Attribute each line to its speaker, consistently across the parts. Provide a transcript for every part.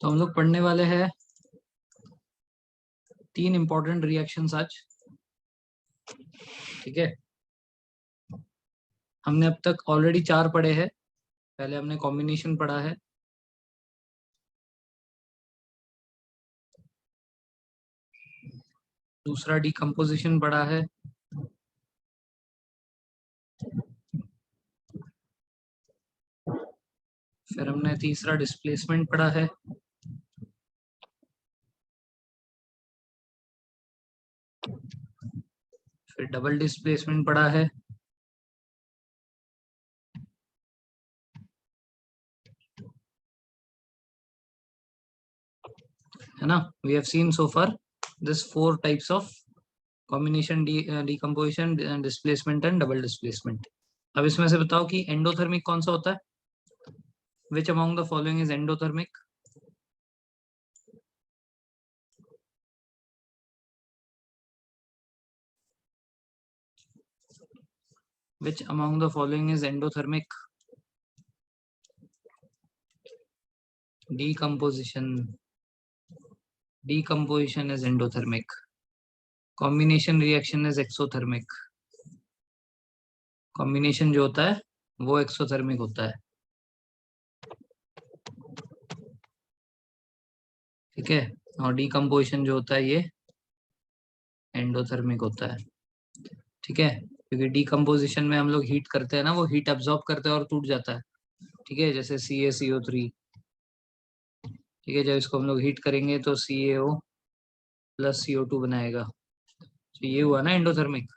Speaker 1: तो हम लोग पढ़ने वाले हैं 3 इंपॉर्टेंट रिएक्शंस आज। ठीक है, हमने अब तक ऑलरेडी 4 पढ़े हैं। पहले हमने कॉम्बिनेशन पढ़ा है, दूसरा डिकम्पोजिशन पढ़ा है, फिर हमने तीसरा डिस्प्लेसमेंट पढ़ा है, फिर डबल डिस्प्लेसमेंट पढ़ा है, है ना। We have seen so far this 4 types of combination, decomposition, displacement and double displacement. अब इसमें से बताओ कि एंडोथर्मिक कौन सा होता है। Which among the following is endothermic? Which among the following is endothermic? Decomposition. Decomposition is endothermic. Combination reaction is exothermic. Combination जो होता है वो exothermic होता है। ठीक है, और decomposition जो होता है ये endothermic होता है। ठीक है, क्योंकि decomposition में हम लोग हीट करते हैं ना, वो हीट एब्जॉर्ब करते हैं और टूट जाता है। ठीक है, जैसे CaCO3। ठीक है, जब इसको हम लोग हीट करेंगे तो CaO प्लस CO2 बनाएगा, तो ये हुआ ना एंडोथर्मिक।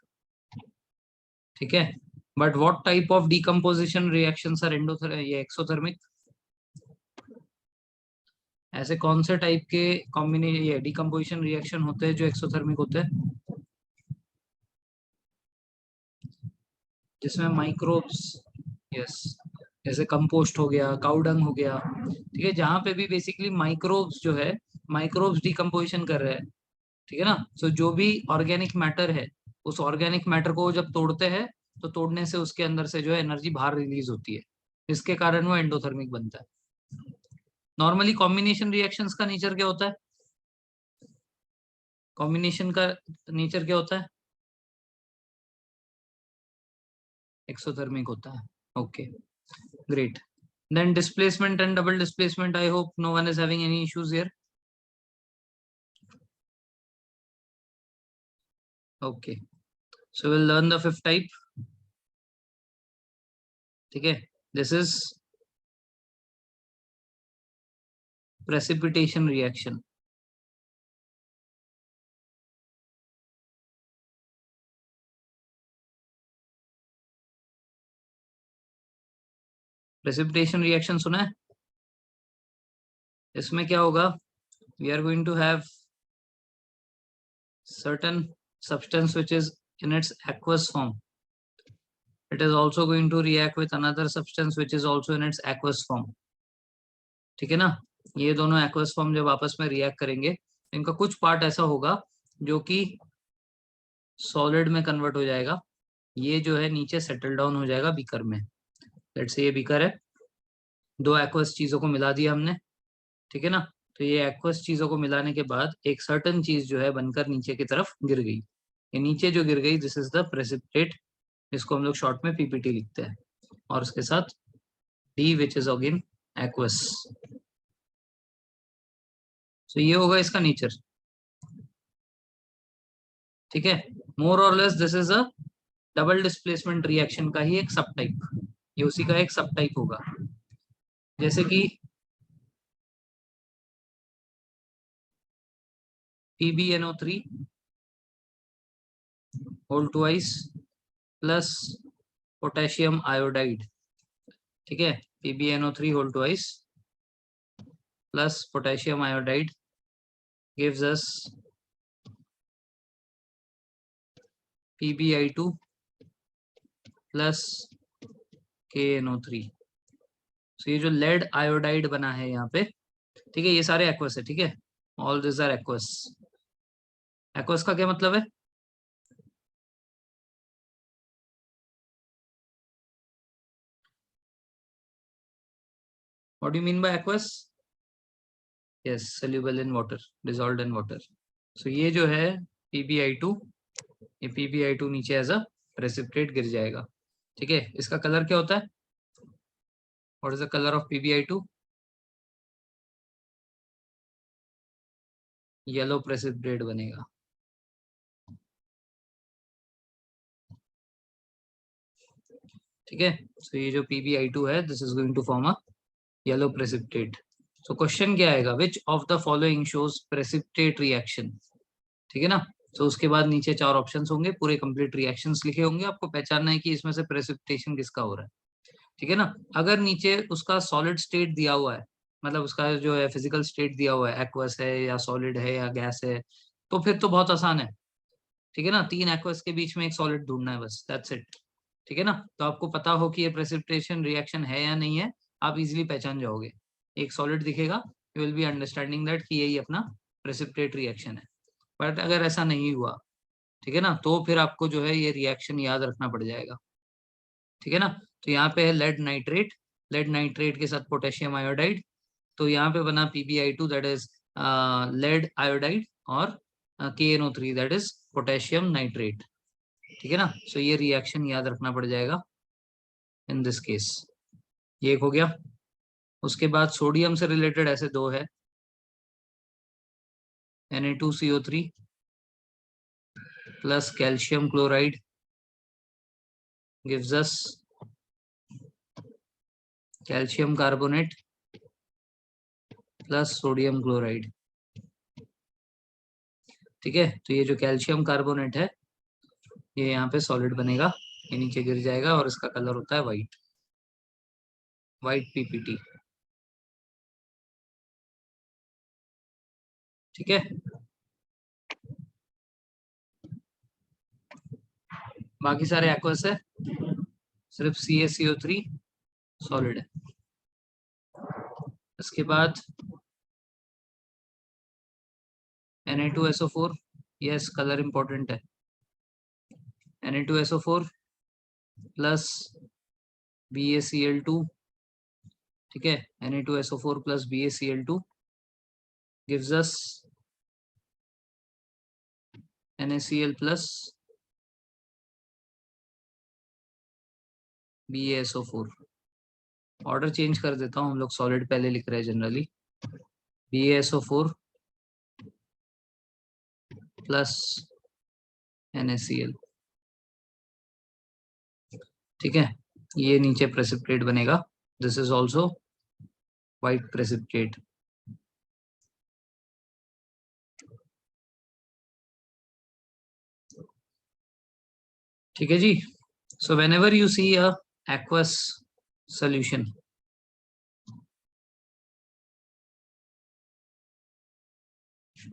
Speaker 1: ठीक है, but what type of decomposition reactions are endothermic, ये एक्सोथर्मिक। ऐसे कौन से टाइप के कॉम्बिनेशन ये डिकम्पोजिशन रिएक्शन होते हैं जो एक्सोथर्मिक होते हैं? जिसमें माइक्रोब्स, यस, जैसे कंपोस्ट हो गया, काउडंग हो गया। ठीक है, जहां पे भी बेसिकली माइक्रोब्स जो है, माइक्रोब्स डिकम्पोजिशन कर रहे हैं। ठीक है ना। सो जो भी ऑर्गेनिक मैटर है, उस ऑर्गेनिक मैटर को जब तोड़ते हैं तो तोड़ने से उसके अंदर से जो है एनर्जी बाहर रिलीज होती है, इसके कारण वो एंडोथर्मिक बनता है। नॉर्मली कॉम्बिनेशन रिएक्शंस का नेचर क्या होता है? कॉम्बिनेशन का नेचर क्या होता है? एक्सोथर्मिक होता है। Okay, great. Then displacement and double displacement, I hope no one is having any issues here. Okay, so will learn the fifth type. ठीक है, this is precipitation reaction. Precipitation reaction सुना है? इसमें क्या होगा? We are going to have certain substance which is in its aqueous form. It is also going to react with another substance which is also in its aqueous form. ठीक है ना। ये दोनों aqueous form जब आपस में react करेंगे, इनका कुछ पार्ट ऐसा होगा जो कि सॉलिड में कन्वर्ट हो जाएगा। ये जो है नीचे सेटल डाउन हो जाएगा बीकर में। लेट्स से ये बीकर है, 2 एक्वस चीजों को मिला दिया हमने। ठीक है ना। तो ये एक्वस चीजों को मिलाने के बाद एक सर्टन चीज जो है बनकर नीचे की तरफ गिर गई। ये नीचे जो गिर गई, दिस इज द प्रेसिपिटेट, इसको हम लोग शॉर्ट में पीपीटी लिखते हैं, और उसके साथ D which is again aqueous. तो ये होगा इसका नेचर। ठीक है, मोर और less this is a double displacement reaction का ही एक सब टाइप, ये उसी का एक सब टाइप होगा। जैसे कि PbNO3 whole twice plus potassium iodide. ठीक है, PbNO3 whole twice plus potassium iodide gives us PbI2 plus KNO3। तो ये जो लेड आयोडाइड बना है यहाँ पे, ठीक है, ये सारे एक्वस है। ठीक है, all this are aqueous. Aqueous का क्या मतलब है? What do you mean by aqueous? Yes, soluble in water, dissolved in water. So ये जो है PbI2, ये PbI2 नीचे एज अ प्रेसिपिटेट गिर जाएगा। ठीक है, इसका कलर क्या होता है? What is the colour of PbI2? Yellow precipitate बनेगा। ठीक है, सो ये जो PbI2 है, this is going to form a yellow precipitate. So question क्या आएगा? Which of the following shows precipitate reaction. ठीक है ना। तो उसके बाद नीचे 4 ऑप्शंस होंगे, पूरे कंप्लीट रिएक्शंस लिखे होंगे, आपको पहचानना है कि इसमें से प्रेसिपिटेशन किसका हो रहा है। ठीक है ना। अगर नीचे उसका सॉलिड स्टेट दिया हुआ है, मतलब उसका जो है फिजिकल स्टेट दिया हुआ है, एक्वस है या सॉलिड है या गैस है, तो फिर तो बहुत आसान है। ठीक है ना, 3 एक्वस के बीच में एक सॉलिड ढूंढना है, बस दैट्स इट। ठीक है ना। तो आपको पता हो कि ये प्रेसिपिटेशन रिएक्शन है या नहीं है, आप इजिली पहचान जाओगे। एक सॉलिड दिखेगा, you will be understanding that कि यही अपना प्रेसिपिटेट रिएक्शन है। बट अगर ऐसा नहीं हुआ, ठीक है ना, तो फिर आपको जो है ये रिएक्शन याद रखना पड़ जाएगा। ठीक है ना। तो यहाँ पे है लेड नाइट्रेट, लेड नाइट्रेट के साथ पोटेशियम आयोडाइड, तो यहाँ पे बना PbI2 that is lead iodide, और KNO3 that is potassium nitrate. ठीक है ना। सो ये रिएक्शन याद रखना पड़ जाएगा इन दिस केस। ये एक हो गया। उसके बाद सोडियम से रिलेटेड ऐसे दो है, Na2CO3 plus calcium chloride gives us calcium carbonate plus sodium chloride. ठीक है, तो ये जो कैल्शियम कार्बोनेट है, ये यहाँ पे सॉलिड बनेगा, ये नीचे गिर जाएगा और इसका कलर होता है व्हाइट, व्हाइट PPT। ठीक है, बाकी सारे एक्वस है, सिर्फ CaCO3 सॉलिड है। इसके बाद Na2SO4, यस कलर इंपॉर्टेंट है। Na2SO4 प्लस BaCl2, ठीक है, Na2SO4 plus BaCl2 gives us NaCl plus BaSO4। Order change कर देता हूँ, हम लोग सॉलिड पहले लिख रहे हैं जनरली। BaSO4 plus NaCl। ठीक है, ये नीचे प्रेसिपिटेट बनेगा, this is also white precipitate. ठीक है जी। So whenever you see a aqueous solution,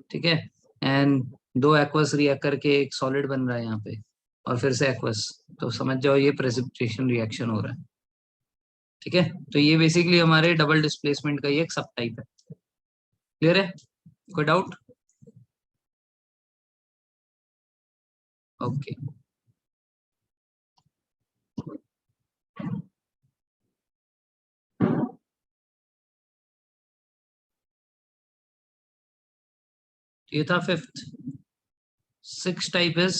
Speaker 1: ठीक है, एंड दो एक्वस रिएक्ट करके एक सॉलिड बन रहा है यहाँ पे, और फिर से एक्वस, तो समझ जाओ ये प्रेसिपिटेशन रिएक्शन हो रहा है। ठीक है, तो ये बेसिकली हमारे डबल डिस्प्लेसमेंट का ही एक सब टाइप है। क्लियर है? कोई डाउट? ओके। ये था fifth. Six type is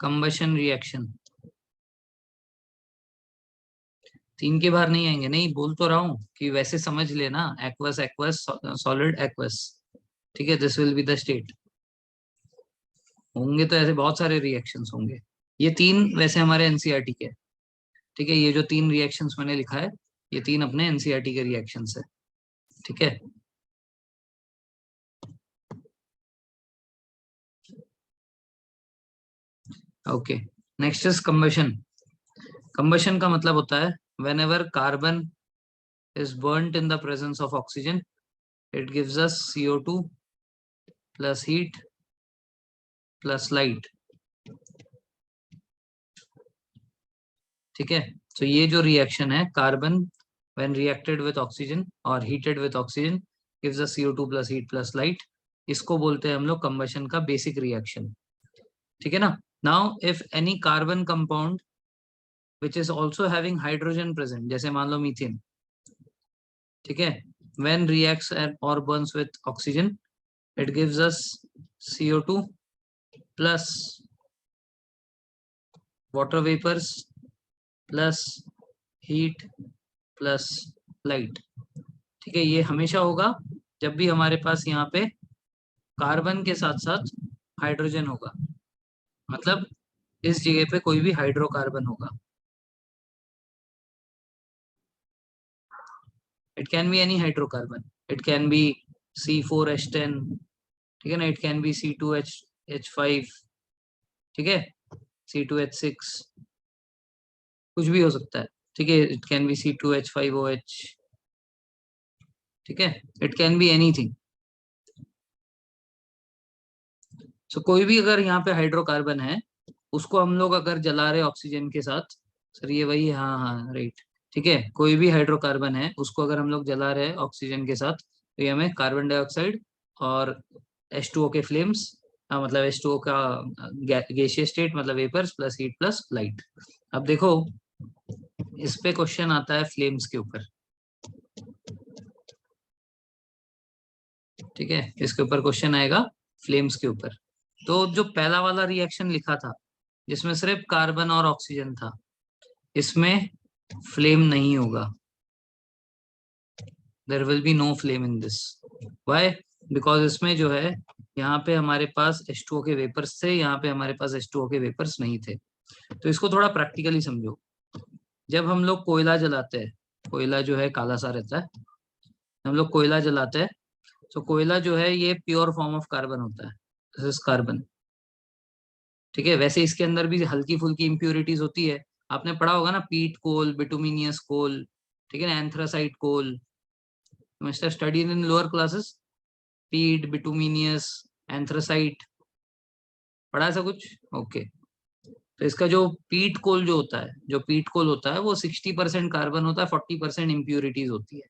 Speaker 1: combustion reaction. 3 के बाहर नहीं आएंगे, नहीं बोल तो रहा हूं कि वैसे समझ लेना, एक्वस एक्वस सॉलिड एक्वस। ठीक है, this will be the state. होंगे तो ऐसे बहुत सारे रिएक्शंस होंगे। ये 3 वैसे हमारे एनसीईआरटी के। ठीक है, ये जो 3 रिएक्शंस मैंने लिखा है, ये 3 अपने एनसीईआरटी के रिएक्शंस है। ठीक है, okay. Next is combustion. Combustion का मतलब होता है whenever carbon is burned in the presence of oxygen, it gives us CO2 plus heat plus light. ठीक है, तो ये जो रिएक्शन है, carbon when reacted with oxygen और heated with oxygen gives us CO2 plus heat plus light, इसको बोलते हैं हम लोग कंबशन का बेसिक रिएक्शन। ठीक है ना। Now if any carbon compound which is also having hydrogen present, जैसे मान लो मीथेन, ठीक है, when reacts and or burns with oxygen, it gives us CO2 plus water vapors plus heat plus light। ठीक है, ये हमेशा होगा जब भी हमारे पास यहाँ पे कार्बन के साथ साथ हाइड्रोजन होगा, मतलब इस जगह पे कोई भी हाइड्रोकार्बन होगा। It can be any hydrocarbon, it can B C4H10, ठीक है ना, इट कैन बी C2H5, ठीक है, C2H6, कुछ भी हो सकता है, ठीक है, इट कैन बी C2H5OH, ठीक है, इट कैन बी एनीथिंग। सो कोई भी अगर यहाँ पे हाइड्रोकार्बन है, उसको हम लोग अगर जला रहे ऑक्सीजन के साथ, सर ये वही, हाँ हाँ राइट, ठीक है, कोई भी हाइड्रोकार्बन है उसको अगर हम लोग जला रहे हैं ऑक्सीजन के साथ, तो ये हमें कार्बन डाइऑक्साइड और H2O के फ्लेम्स, मतलब H2O का गैसियस स्टेट मतलब vapours plus heat plus light. अब देखो इस पे क्वेश्चन आता है फ्लेम्स के ऊपर, ठीक है, इसके ऊपर क्वेश्चन आएगा फ्लेम्स के ऊपर। तो जो पहला वाला रिएक्शन लिखा था जिसमें सिर्फ कार्बन और ऑक्सीजन था, इसमें फ्लेम नहीं होगा, there will be no flame in this. Why? Because इसमें जो है यहाँ पे हमारे पास H2O के वेपर्स थे, यहाँ पे हमारे पास H2O के वेपर्स नहीं थे। तो इसको थोड़ा प्रैक्टिकली समझो। जब हम लोग कोयला जलाते हैं, कोयला जो है काला सा रहता है, हम लोग कोयला जलाते हैं, तो कोयला जो है ये प्योर फॉर्म ऑफ कार्बन होता है, दिस इज कार्बन, ठीक है। वैसे इसके अंदर भी हल्की फुल्की इंप्योरिटीज होती है, आपने पढ़ा होगा ना, पीट कोल, बिटुमिनियस कोल, ठीक है ना, anthracite coal, must have studied in lower classes, पीट, बिटुमिनियस, एंथ्रासाइट, पढ़ा ऐसा कुछ? ओके। तो इसका जो पीट कोल जो होता है, जो पीट कोल होता है वो 60% कार्बन होता है, 40% इम्प्योरिटीज होती है।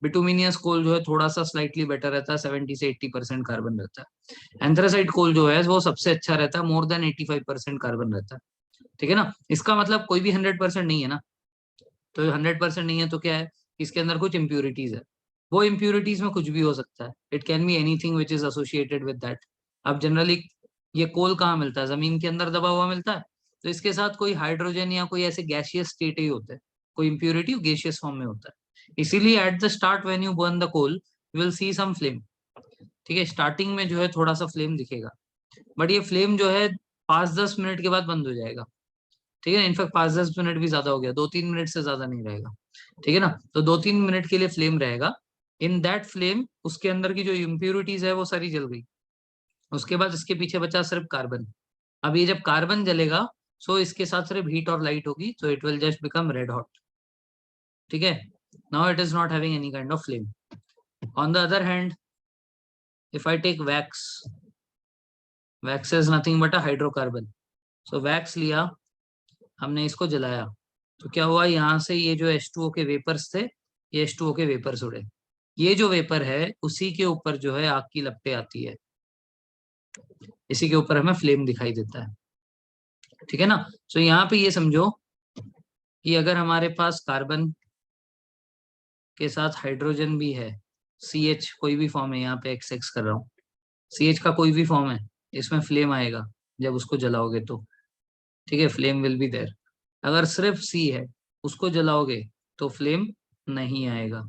Speaker 1: बिटुमिनियस कोल जो है थोड़ा सा स्लाइटली बेटर रहता है, 70 से 80% कार्बन रहता है। एंथ्रासाइट कोल जो है वो सबसे अच्छा रहता है, मोर देन 85% कार्बन रहता है, ठीक है ना। इसका मतलब कोई भी 100% नहीं है ना, तो 100% नहीं है तो क्या है, इसके अंदर कुछ इम्प्योरिटीज है, वो इम्प्योरिटीज में कुछ भी हो सकता है, it can be anything which is associated with that. अब जनरली ये कोल कहाँ मिलता है? जमीन के अंदर दबा हुआ मिलता है, तो इसके साथ कोई हाइड्रोजन या कोई ऐसे गैसियस स्टेट ही होता है, कोई इम्प्योरिटी गैसियस फॉर्म में होता है। इसीलिए at the start when you burn the coal you will see some flame, ठीक है, स्टार्टिंग में जो है थोड़ा सा फ्लेम दिखेगा, बट ये फ्लेम जो है 5-10 मिनट के बाद बंद हो जाएगा, ठीक है। इनफैक्ट 5-10 मिनट भी ज्यादा हो गया, 2-3 मिनट से ज्यादा नहीं रहेगा, ठीक है ना। तो 2-3 मिनट के लिए फ्लेम रहेगा, इन दैट फ्लेम उसके अंदर की जो इम्प्योरिटीज है वो सारी जल गई, उसके बाद इसके पीछे बचा सिर्फ कार्बन। अब ये जब कार्बन जलेगा, सो इसके साथ सिर्फ हीट और लाइट होगी, तो it will just become red hot, ठीक है। Now it is not having any kind of flame. On the other hand, if I take wax, wax is nothing but a hydrocarbon. So wax लिया हमने, इसको जलाया, तो क्या हुआ, यहाँ से ये जो H2O के वेपर्स थे, ये H2O के वेपर्स उड़े, ये जो वेपर है उसी के ऊपर जो है आग की लपटें आती है, इसी के ऊपर हमें फ्लेम दिखाई देता है, ठीक है ना। सो यहाँ पे ये समझो कि अगर हमारे पास कार्बन के साथ हाइड्रोजन भी है, CH कोई भी फॉर्म है, यहाँ पे XX कर रहा हूँ, CH का कोई भी फॉर्म है, इसमें फ्लेम आएगा जब उसको जलाओगे तो, ठीक है, फ्लेम विल बी देयर। अगर सिर्फ C है, उसको जलाओगे तो फ्लेम नहीं आएगा।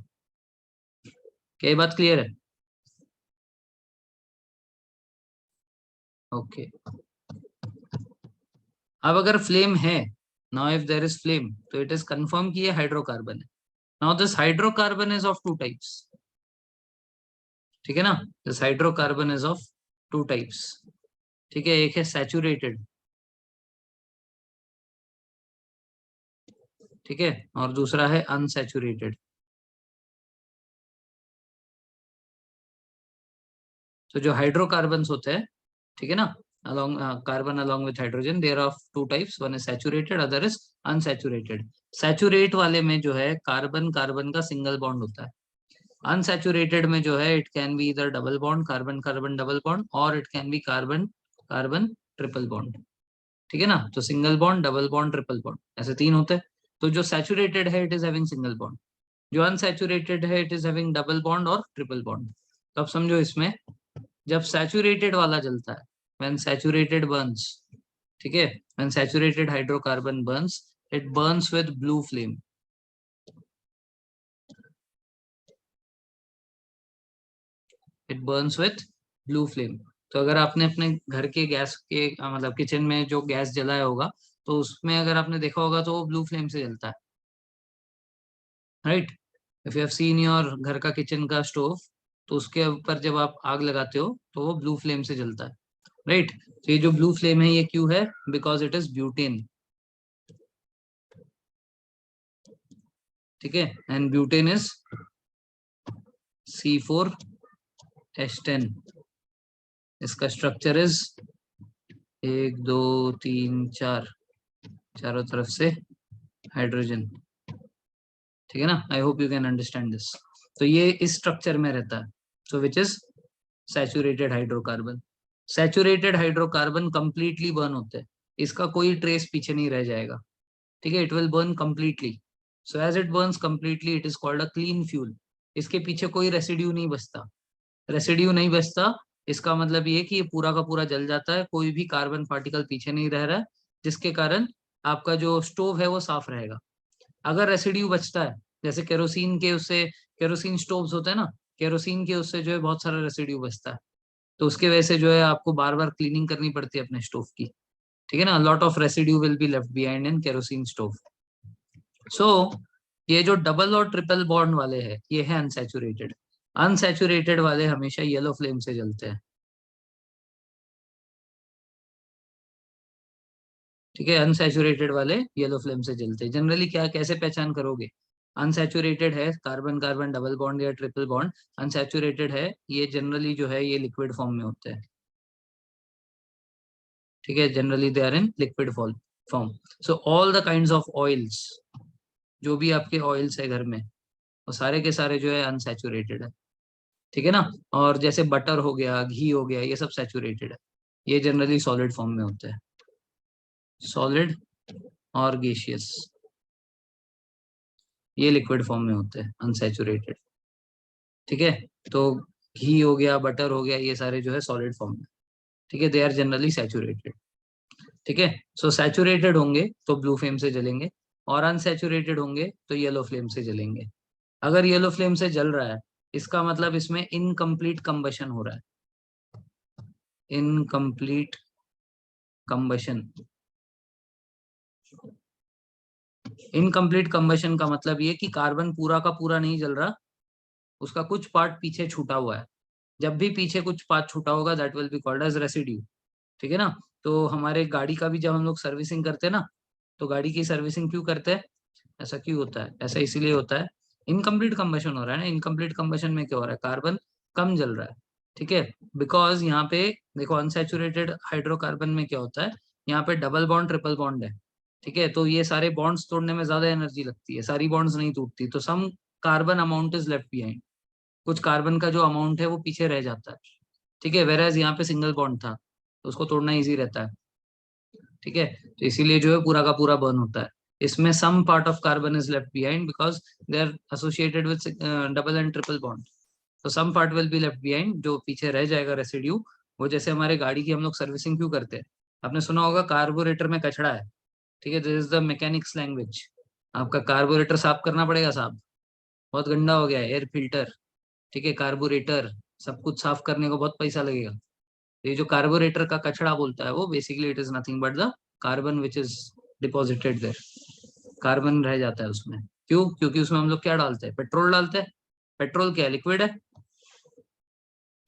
Speaker 1: क्या ये बात क्लियर है? ओके। अब अगर फ्लेम है, now if there is flame, तो इट इज कंफर्म कि ये हाइड्रोकार्बन है। Now this hydrocarbon is of two types, ठीक है ना, this hydrocarbon is of two types, ठीक है, एक है सैचुरेटेड, ठीक है, और दूसरा है अनसैचुरेटेड। तो जो हाइड्रोकार्बन होते हैं, ठीक है ना, along carbon along with hydrogen, they are of two types, one is saturated, other is unsaturated। Saturate वाले में जो है कार्बन कार्बन का सिंगल बॉन्ड होता है, अनसैचुरेटेड में जो है इट कैन बी इधर double bond, carbon carbon double bond, और it can be carbon carbon triple bond, ठीक है ना। तो single bond, double bond, triple bond, ऐसे 3 होते हैं। तो जो सैचुरेटेड है it is having single bond, जो अनसैचुरेटेड है it is having double bond और ट्रिपल बॉन्ड। तो अब समझो इसमें जब सैचुरेटेड वाला जलता है, व्हेन सैचुरेटेड बर्न्स, ठीक है, when saturated hydrocarbon Burns, it Burns with blue flame. It Burns with blue flame. तो अगर आपने अपने घर के गैस के मतलब किचन में जो गैस जलाया होगा, तो उसमें अगर आपने देखा होगा तो वो ब्लू फ्लेम से जलता है, right. If you have seen your घर का किचन का स्टोव, तो उसके ऊपर जब आप आग लगाते हो तो वो ब्लू फ्लेम से जलता है, राइट। तो ये जो ब्लू फ्लेम है ये क्यों है? बिकॉज इट इज ब्यूटेन, ठीक है। And butane is C4H10। इसका स्ट्रक्चर इज 1 2 3 4, चारों तरफ से हाइड्रोजन, ठीक है ना। I hope you can understand this. तो ये इस स्ट्रक्चर में रहता है, so which is saturated hydrocarbon. Saturated hydrocarbon completely burn होते हैं, इसका कोई ट्रेस पीछे नहीं रह जाएगा, ठीक है। It will burn completely. So as it burns completely it is called a clean fuel. इसके पीछे कोई रेसिड्यू नहीं बचता, रेसिड्यू नहीं बचता। इसका मतलब ये कि ये पूरा का पूरा जल जाता है, कोई भी कार्बन पार्टिकल पीछे नहीं रह रहा है, जिसके कारण आपका जो स्टोव है वो साफ रहेगा। अगर रेसिड्यू बचता है, जैसे केरोसिन के उससे, केरोसिन स्टोव्स होते हैं ना, केरोसिन के उससे जो है बहुत सारा रेसिड्यू बचता है, तो उसके वजह से जो है आपको बार बार क्लीनिंग करनी पड़ती है अपने स्टोव की, ठीक है ना। Lot of residue will be left behind in kerosene stove. So ये जो डबल और ट्रिपल बॉन्ड वाले हैं ये है अनसैचुरेटेड। अनसैचुरेटेड वाले हमेशा येलो फ्लेम से जलते हैं, ठीक है। अनसैचुरेटेड वाले येलो फ्लेम से जलते हैं। जनरली क्या कैसे पहचान करोगे? अनसैचुरेटेड है, कार्बन कार्बन डबल बॉन्ड या ट्रिपल बॉन्ड अनसैचुरेटेड है, ये जनरली जो है ये लिक्विड फॉर्म में होते हैं, ठीक है। Generally they are in liquid form. So all the kinds of oils, जो भी आपके ऑयल्स है घर में, वो सारे के सारे जो है अनसैचुरेटेड है, ठीक है ना। और जैसे बटर हो गया, घी हो गया, ये सब सैचुरेटेड है, ये जनरली सॉलिड फॉर्म में होते हैं, सॉलिड और गैसियस, ये लिक्विड फॉर्म में होते हैं अनसैचुरेटेड, ठीक है। तो घी हो गया, बटर हो गया, ये सारे जो है सॉलिड फॉर्म में, ठीक है। दे आर जनरली सैचुरेटेड, ठीक है। सो सैचुरेटेड होंगे तो ब्लू फ्लेम से जलेंगे, और अनसैचुरेटेड होंगे तो येलो फ्लेम से जलेंगे। अगर येलो फ्लेम से जल रहा है, इसका मतलब इसमें इनकम्प्लीट कंबशन हो रहा है, इनकम्प्लीट कंबशन। इनकम्प्लीट कंबशन का मतलब ये कि कार्बन पूरा का पूरा नहीं जल रहा, उसका कुछ पार्ट पीछे छूटा हुआ है। जब भी पीछे कुछ पार्ट छूटा होगा that will be called as residue, ठीक है ना। तो हमारे गाड़ी का भी जब हम लोग सर्विसिंग करते हैं ना, तो गाड़ी की सर्विसिंग क्यों करते हैं? ऐसा क्यों होता है? ऐसा इसीलिए होता है, इनकम्प्लीट कंबशन हो रहा है ना। इनकम्प्लीट कंबशन में क्या हो रहा है? कार्बन कम जल रहा है, ठीक है। बिकॉज यहाँ पे देखो अनसैचुरेटेड हाइड्रोकार्बन में क्या होता है, यहाँ पे डबल बॉन्ड ट्रिपल बॉन्ड है, ठीक है। तो ये सारे बॉन्ड्स तोड़ने में ज्यादा एनर्जी लगती है, सारी बॉन्ड्स नहीं टूटती, तो some carbon amount is left behind, कुछ कार्बन का जो अमाउंट है वो पीछे रह जाता है, ठीक है। वेराज यहाँ पे सिंगल बॉन्ड था तो उसको तोड़ना इजी रहता है, ठीक है। तो इसीलिए जो है पूरा का पूरा बर्न होता है। इसमें some part of carbon is left behind because they are associated with double and triple bond, तो some part will be left behind, जो पीछे रह जाएगा रेसिड्यू। वो जैसे हमारे गाड़ी की हम लोग सर्विसिंग क्यों करते हैं, आपने सुना होगा कार्बोरेटर में कचड़ा है, ठीक है। This is the mechanics language. आपका कार्बोरेटर साफ करना पड़ेगा साहब, बहुत गंदा हो गया है, एयर फिल्टर, ठीक है, कार्बोरेटर, सब कुछ साफ करने को बहुत पैसा लगेगा। ये जो कार्बोरेटर का कचरा बोलता है वो basically it is nothing but the carbon which is deposited there. Carbon रह जाता है उसमें, क्यों? क्योंकि उसमें हम लोग क्या डालते हैं? पेट्रोल डालते हैं। पेट्रोल क्या है? लिक्विड है,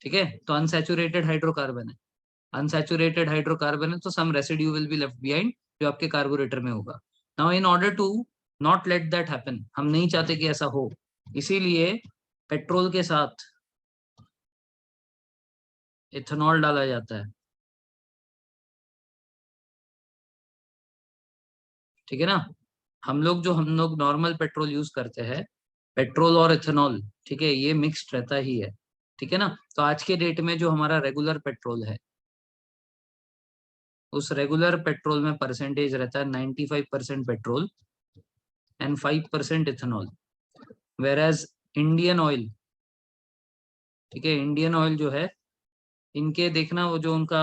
Speaker 1: ठीक है। तो अनसैचुरेटेड हाइड्रोकार्बन है, अनसैचुरेटेड हाइड्रोकार्बन है, तो some residue will be left behind जो आपके कार्बोरेटर में होगा। Now in order to not let that happen, हम नहीं चाहते कि ऐसा हो, इसीलिए पेट्रोल के साथ इथेनॉल डाला जाता है, ठीक है ना। हम लोग नॉर्मल पेट्रोल यूज करते हैं, पेट्रोल और इथेनॉल, ठीक है, ये मिक्स्ड रहता ही है, ठीक है ना। तो आज के डेट में जो हमारा रेगुलर पेट्रोल है उस रेगुलर पेट्रोल में परसेंटेज रहता है 95% petrol and 5% ethanol. Whereas Indian oil, ठीक है, इंडियन ऑयल जो है, इनके देखना वो जो उनका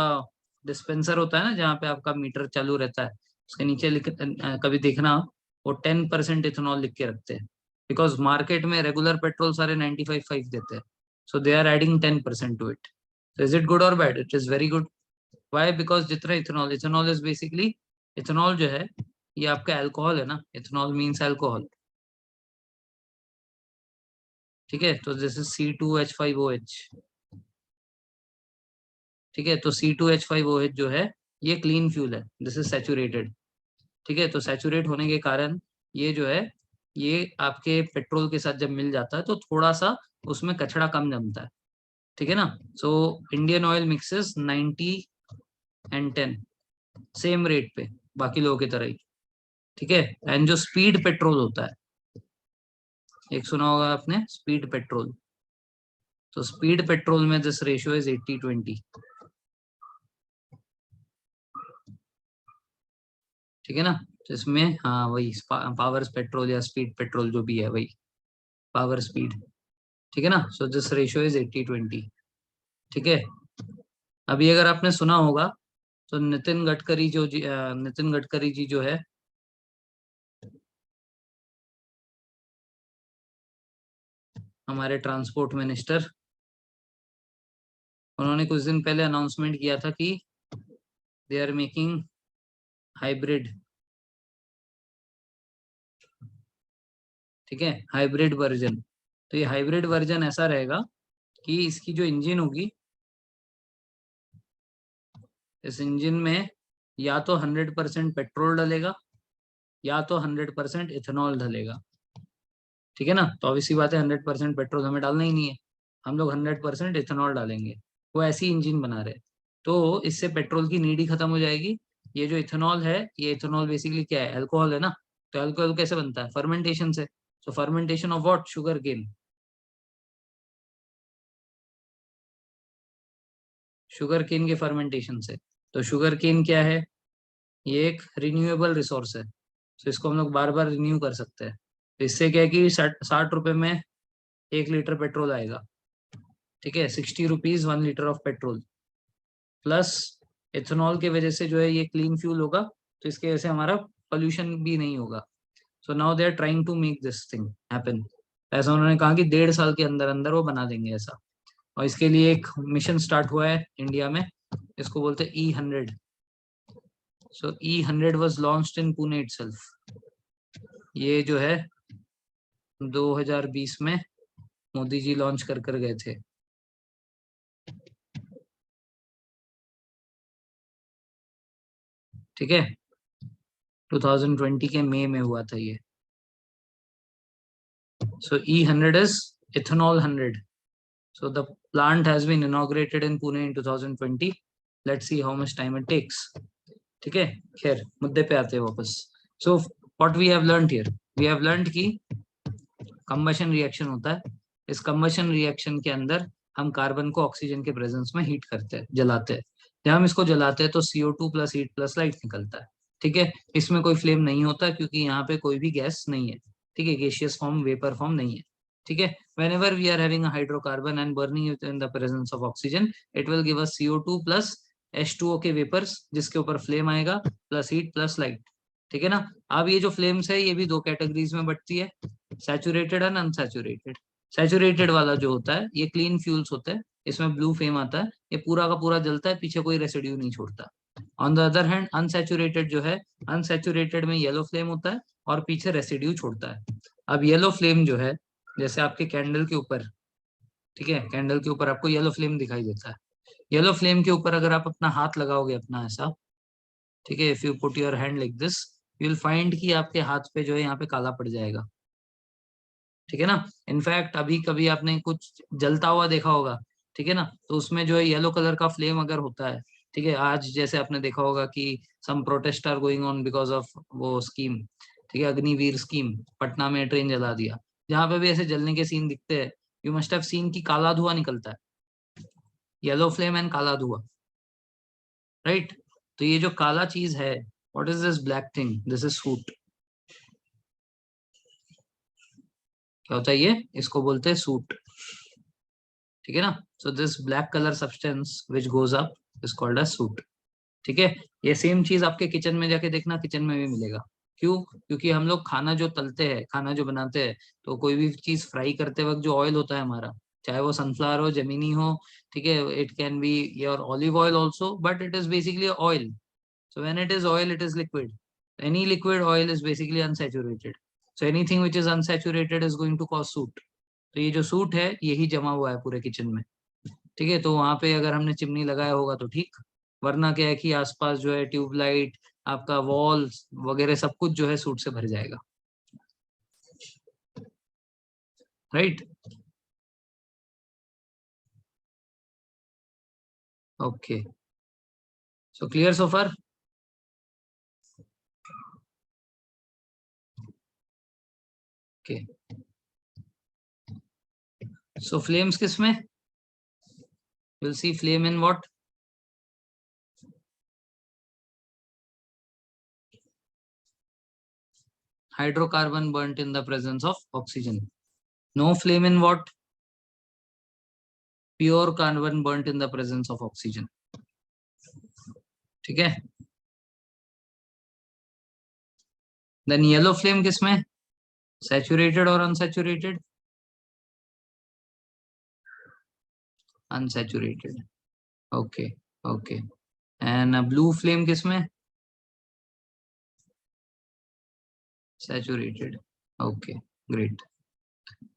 Speaker 1: डिस्पेंसर होता है ना, जहाँ पे आपका मीटर चालू रहता है, उसके नीचे कभी देखना वो 10% इथेनॉल लिख के रखते हैं, बिकॉज मार्केट में रेगुलर पेट्रोल सारे 95.5 देते हैं, so they are adding 10% to it. So is it good or bad? It is very good. Why? Because जितना ethanol, ethanol is basically, ethanol जो है ये आपका अल्कोहल है ना, इथेनॉल मीन्स अल्कोहल, ठीक है। तो दिस इज C2H5OH, ठीक है। तो C2H5OH जो है ये क्लीन फ्यूल है, दिस इज सैचुरेटेड, ठीक है। तो सैचुरेट होने के कारण ये जो है, ये आपके पेट्रोल के साथ जब मिल जाता है तो थोड़ा सा उसमें कचरा कम जमता है, ठीक है ना। So Indian oil mixes 90 and 10 same rate पे, बाकी लोगों की तरह ही, ठीक है। एंड जो स्पीड पेट्रोल होता है, एक सुना होगा आपने स्पीड पेट्रोल, तो स्पीड पेट्रोल में दिस रेशियो इज 80-20, ठीक है ना। तो इसमें हाँ वही पावर पेट्रोल या स्पीड पेट्रोल जो भी है वही पावर स्पीड, ठीक है ना। सो दिस रेशियो इज 80-20, ठीक है। अभी अगर आपने सुना होगा तो नितिन गडकरी जी जो है, हमारे ट्रांसपोर्ट मिनिस्टर, उन्होंने कुछ दिन पहले अनाउंसमेंट किया था कि दे आर मेकिंग हाइब्रिड, ठीक है, हाइब्रिड वर्जन। तो ये हाइब्रिड वर्जन ऐसा रहेगा कि इसकी जो इंजन होगी, इस इंजन में या तो 100% पेट्रोल डलेगा या तो 100% इथेनॉल डलेगा, ठीक है ना। तो ऑब्वियसली बात है 100% पेट्रोल हमें डालना ही नहीं है, हम लोग 100% इथेनॉल डालेंगे, वो ऐसी इंजन बना रहे। तो इससे पेट्रोल की नीड ही खत्म हो जाएगी। ये जो इथेनॉल है, ये इथेनॉल बेसिकली क्या है, अल्कोहल है ना। तो अल्कोहल कैसे बनता है, फर्मेंटेशन से। So fermentation of what, sugar cane, sugar cane के फर्मेंटेशन से। तो शुगर केन क्या है, ये एक रिन्यूएबल रिसोर्स है, तो इसको हम लोग बार बार रिन्यू कर सकते हैं। तो इससे क्या है कि 60 रुपए में 1 लीटर पेट्रोल आएगा, ठीक है, 60 rupees 1 litre of petrol, plus ethanol के वजह से जो है ये क्लीन फ्यूल होगा, तो इसके वजह से हमारा पोल्यूशन भी नहीं होगा। So now they are trying to make this thing happen. ऐसा उन्होंने कहा कि 1.5 साल के अंदर अंदर वो बना देंगे ऐसा। और इसके लिए एक मिशन स्टार्ट हुआ है इंडिया में, इसको बोलते हैं E100। So E100 was launched in Pune itself. ये जो है 2020 में मोदी जी लॉन्च कर गए थे, ठीक है। 2020 के मई में हुआ था ये। सो E100 is ethanol 100. So the plant has been inaugurated in Pune in 2020. Let's see how much time it takes. ठीक है, खैर मुद्दे पे आते हैं वापस। So what we have learned here, we have learned कि कंबशन रिएक्शन होता है। इस कंबशन रिएक्शन के अंदर हम कार्बन को ऑक्सीजन के प्रेजेंस में हीट करते हैं, जलाते हैं। जब हम इसको जलाते हैं तो CO2 plus heat plus light निकलता है, ठीक है। इसमें कोई फ्लेम नहीं होता क्योंकि यहाँ पे कोई भी गैस नहीं है, ठीक है, गैसियस फॉर्म, वेपर फॉर्म नहीं है, ठीक है। whenever we are having a hydrocarbon and burning it in the presence of oxygen, it will give us CO2 plus H2O के वेपर्स, जिसके ऊपर फ्लेम आएगा, प्लस हीट प्लस लाइट, ठीक है ना। अब ये जो फ्लेम्स है ये भी दो कैटेगरीज में बटती है, सैचुरेटेड एंड अनसैचुरेटेड। सैचुरेटेड वाला जो होता है ये क्लीन फ्यूल्स होता है, इसमें ब्लू फ्लेम आता है, ये पूरा का पूरा जलता है, पीछे कोई रेसिड्यू नहीं छोड़ता। On the other hand unsaturated जो है, अनसैचुरेटेड में येलो फ्लेम होता है और पीछे रेसिड्यू छोड़ता है। अब येलो फ्लेम जो है, जैसे आपके कैंडल के ऊपर, ठीक है, कैंडल के ऊपर आपको येलो फ्लेम दिखाई देता है। येलो फ्लेम के ऊपर अगर आप अपना हाथ लगाओगे अपना ऐसा, ठीक है, if you put your hand like this, you will find कि आपके हाथ पे जो है यहाँ पे काला पड़ जाएगा, ठीक है ना। इनफैक्ट अभी कभी आपने कुछ जलता हुआ देखा होगा, ठीक है ना, तो उसमें जो है येलो कलर का फ्लेम अगर होता है, ठीक है, आज जैसे आपने देखा होगा कि some protest are going on because of वो स्कीम, ठीक है, अग्निवीर स्कीम, पटना में ट्रेन जला दिया, जहां पे भी ऐसे जलने के सीन दिखते हैं, यू मस्ट हैव सीन कि काला धुआं निकलता है, येलो फ्लेम एंड काला धुआं, राइट। तो ये जो काला चीज है, what is this black thing? This is suit. क्या होता है ये? इसको बोलते हैं सूट। ठीक है ना? So this black colour substance which goes up is called a suit. ठीक है? ये सेम चीज आपके किचन में जाके देखना, किचन में भी मिलेगा। क्यों? क्योंकि हम लोग खाना जो तलते हैं, खाना जो बनाते हैं, तो कोई भी चीज फ्राई करते वक्त जो ऑयल होता है हमारा, चाहे वो सनफ्लावर हो, जेमिनी हो, ठीक है, it can be your olive oil also, but it is basically oil. So when it is oil, it is liquid. Any liquid oil is basically unsaturated. So anything which is unsaturated is going to cause soot. तो ये जो suit है यही जमा हुआ है पूरे kitchen में। ठीक है? तो वहां पे अगर हमने चिमनी लगाया होगा तो ठीक, वरना क्या है कि आसपास जो है ट्यूबलाइट, आपका वॉल्स वगैरह सब कुछ जो है सूट से भर जाएगा। Right? Okay, so clear so far? Okay, so flames किस में? Will see flame in what? Hydrocarbon burnt in the presence of oxygen. No flame in what? Pure carbon burnt in the presence of oxygen. ठीक है? Then yellow flame किसमें? Saturated और unsaturated? Unsaturated. Okay, okay. And blue flame किसमें? Saturated. Okay, great.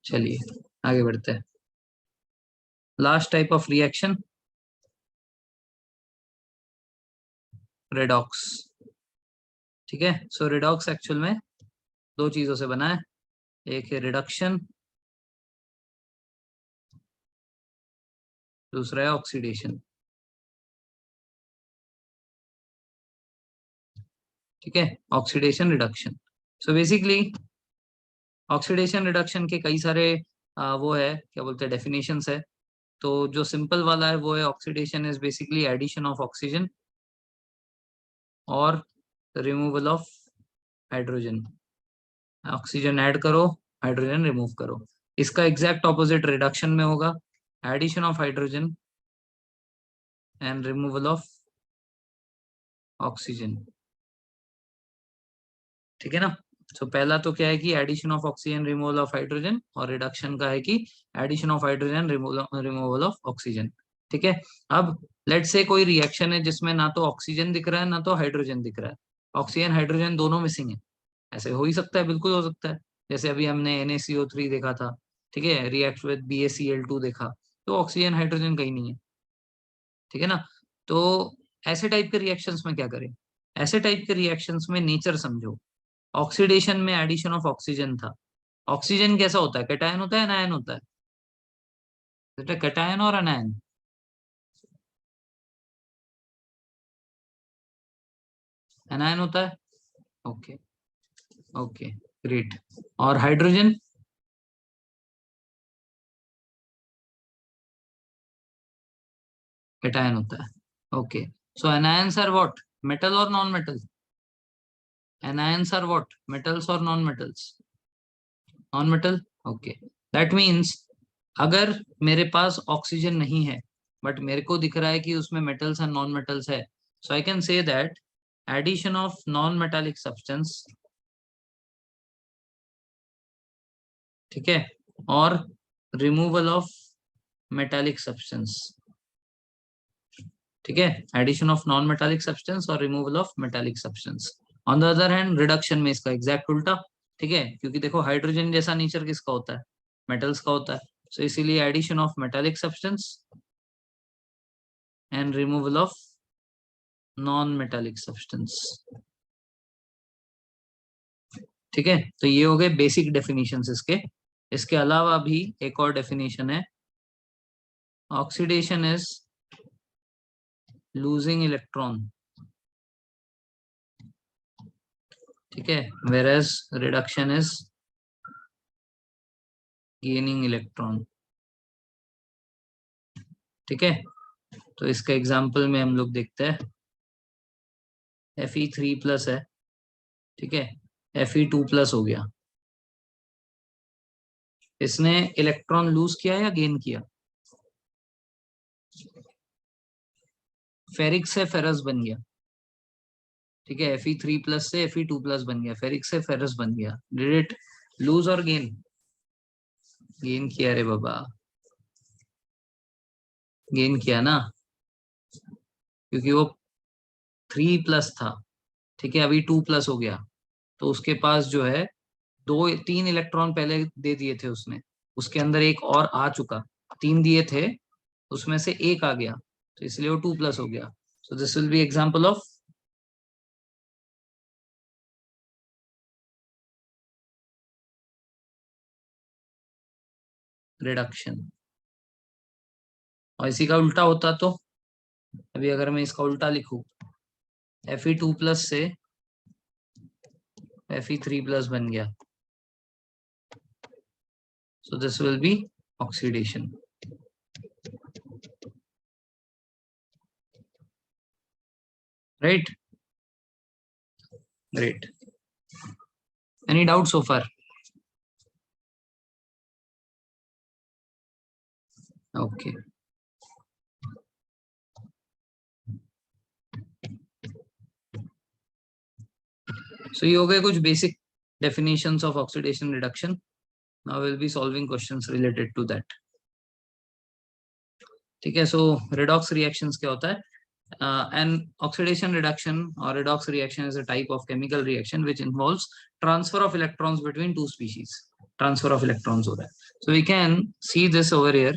Speaker 1: चलिए आगे बढ़ते हैं। Last type of reaction, redox. ठीक है? सो रेडॉक्स एक्चुअल में दो चीजों से बना है। एक है रिडक्शन, दूसरा है ऑक्सीडेशन। ठीक है? Oxidation, reduction. So basically oxidation reduction के कई सारे वो है, क्या बोलते हैं, डेफिनेशंस है। तो जो सिंपल वाला है वो है, oxidation is basically addition of oxygen और removal of hydrogen. Oxygen add करो, हाइड्रोजन रिमूव करो। इसका एग्जैक्ट ऑपोजिट रिडक्शन में होगा, addition of hydrogen and removal of oxygen. ठीक है ना? तो पहला तो क्या है कि addition of oxygen, removal of hydrogen, और रिडक्शन का है कि addition of hydrogen, removal of oxygen. ठीक है? अब लेट्स से कोई रिएक्शन है जिसमें ना तो ऑक्सीजन दिख रहा है ना तो हाइड्रोजन दिख रहा है, ऑक्सीजन हाइड्रोजन दोनों मिसिंग है। ऐसे हो ही सकता है, बिल्कुल हो सकता है। जैसे अभी हमने NaCO3 देखा था, ठीक है, रिएक्ट विद BaCl2 देखा, तो ऑक्सीजन हाइड्रोजन कहीं नहीं है। ठीक है ना? तो ऐसे टाइप के रिएक्शंस में क्या करें? ऐसे टाइप के रिएक्शंस में नेचर समझो। ऑक्सीडेशन में एडिशन ऑफ ऑक्सीजन था। ऑक्सीजन कैसा होता है? कैटायन होता है, अनायन होता है? बेटा कैटायन और अनायन? अनायन होता है। Okay, okay, great. और हाइड्रोजन? कैटायन होता है। Okay, so anions are what? Metal और non metal? Anions are what? Metals or non-metals? Non-metal? Okay. That means अगर मेरे पास ऑक्सीजन नहीं है बट मेरे को दिख रहा है कि उसमें मेटल्स एंड नॉन मेटल्स है, so I can say that addition of non metallic substance, ठीक है, और रिमूवल ऑफ मेटालिक सब्सटेंस। ठीक है? Addition of non metallic substance और removal of metallic substance. On the other hand reduction में इसका exact उल्टा। ठीक है? क्योंकि देखो हाइड्रोजन जैसा नेचर किसका होता है? मेटल्स का होता है। सो इसीलिए addition of metallic substance and removal of non metallic substance. ठीक है? तो ये हो गए बेसिक डेफिनेशंस इसके। इसके अलावा भी एक और डेफिनेशन है, ऑक्सीडेशन इज लूजिंग इलेक्ट्रॉन। ठीक है? Whereas reduction is gaining electron. ठीक है? तो इसका एग्जाम्पल में हम लोग देखते हैं। Fe3+ है, ठीक है, Fe2+ हो गया। इसने इलेक्ट्रॉन लूज किया या गेन किया? फेरिक से फेरस बन गया, ठीक है, Fe3+ से Fe2+ बन गया, फेरिक से फेरस बन गया। डिड इट लूज और गेन? गेन किया रे बाबा, गेन किया ना, क्योंकि वो 3+ था, ठीक है, अभी 2+ हो गया। तो उसके पास जो है 2-3 इलेक्ट्रॉन पहले दे दिए थे उसने, उसके अंदर एक और आ चुका, 3 दिए थे उसमें से एक आ गया, तो इसलिए वो 2+ हो गया। So this will be example of reduction. और इसी का उल्टा होता तो, अभी अगर मैं इसका उल्टा लिखूं, Fe2+ से Fe3+ बन गया, so this will be oxidation, right? Great. Any doubt so far? Okay. So ये हो गए कुछ basic definitions of oxidation reduction. Now we'll be solving questions related to that. ठीक है, so redox reactions क्या होता है? An oxidation reduction or redox reaction is a type of chemical reaction which involves transfer of electrons between two species. Transfer of electrons हो रहा है. So we can see this over here.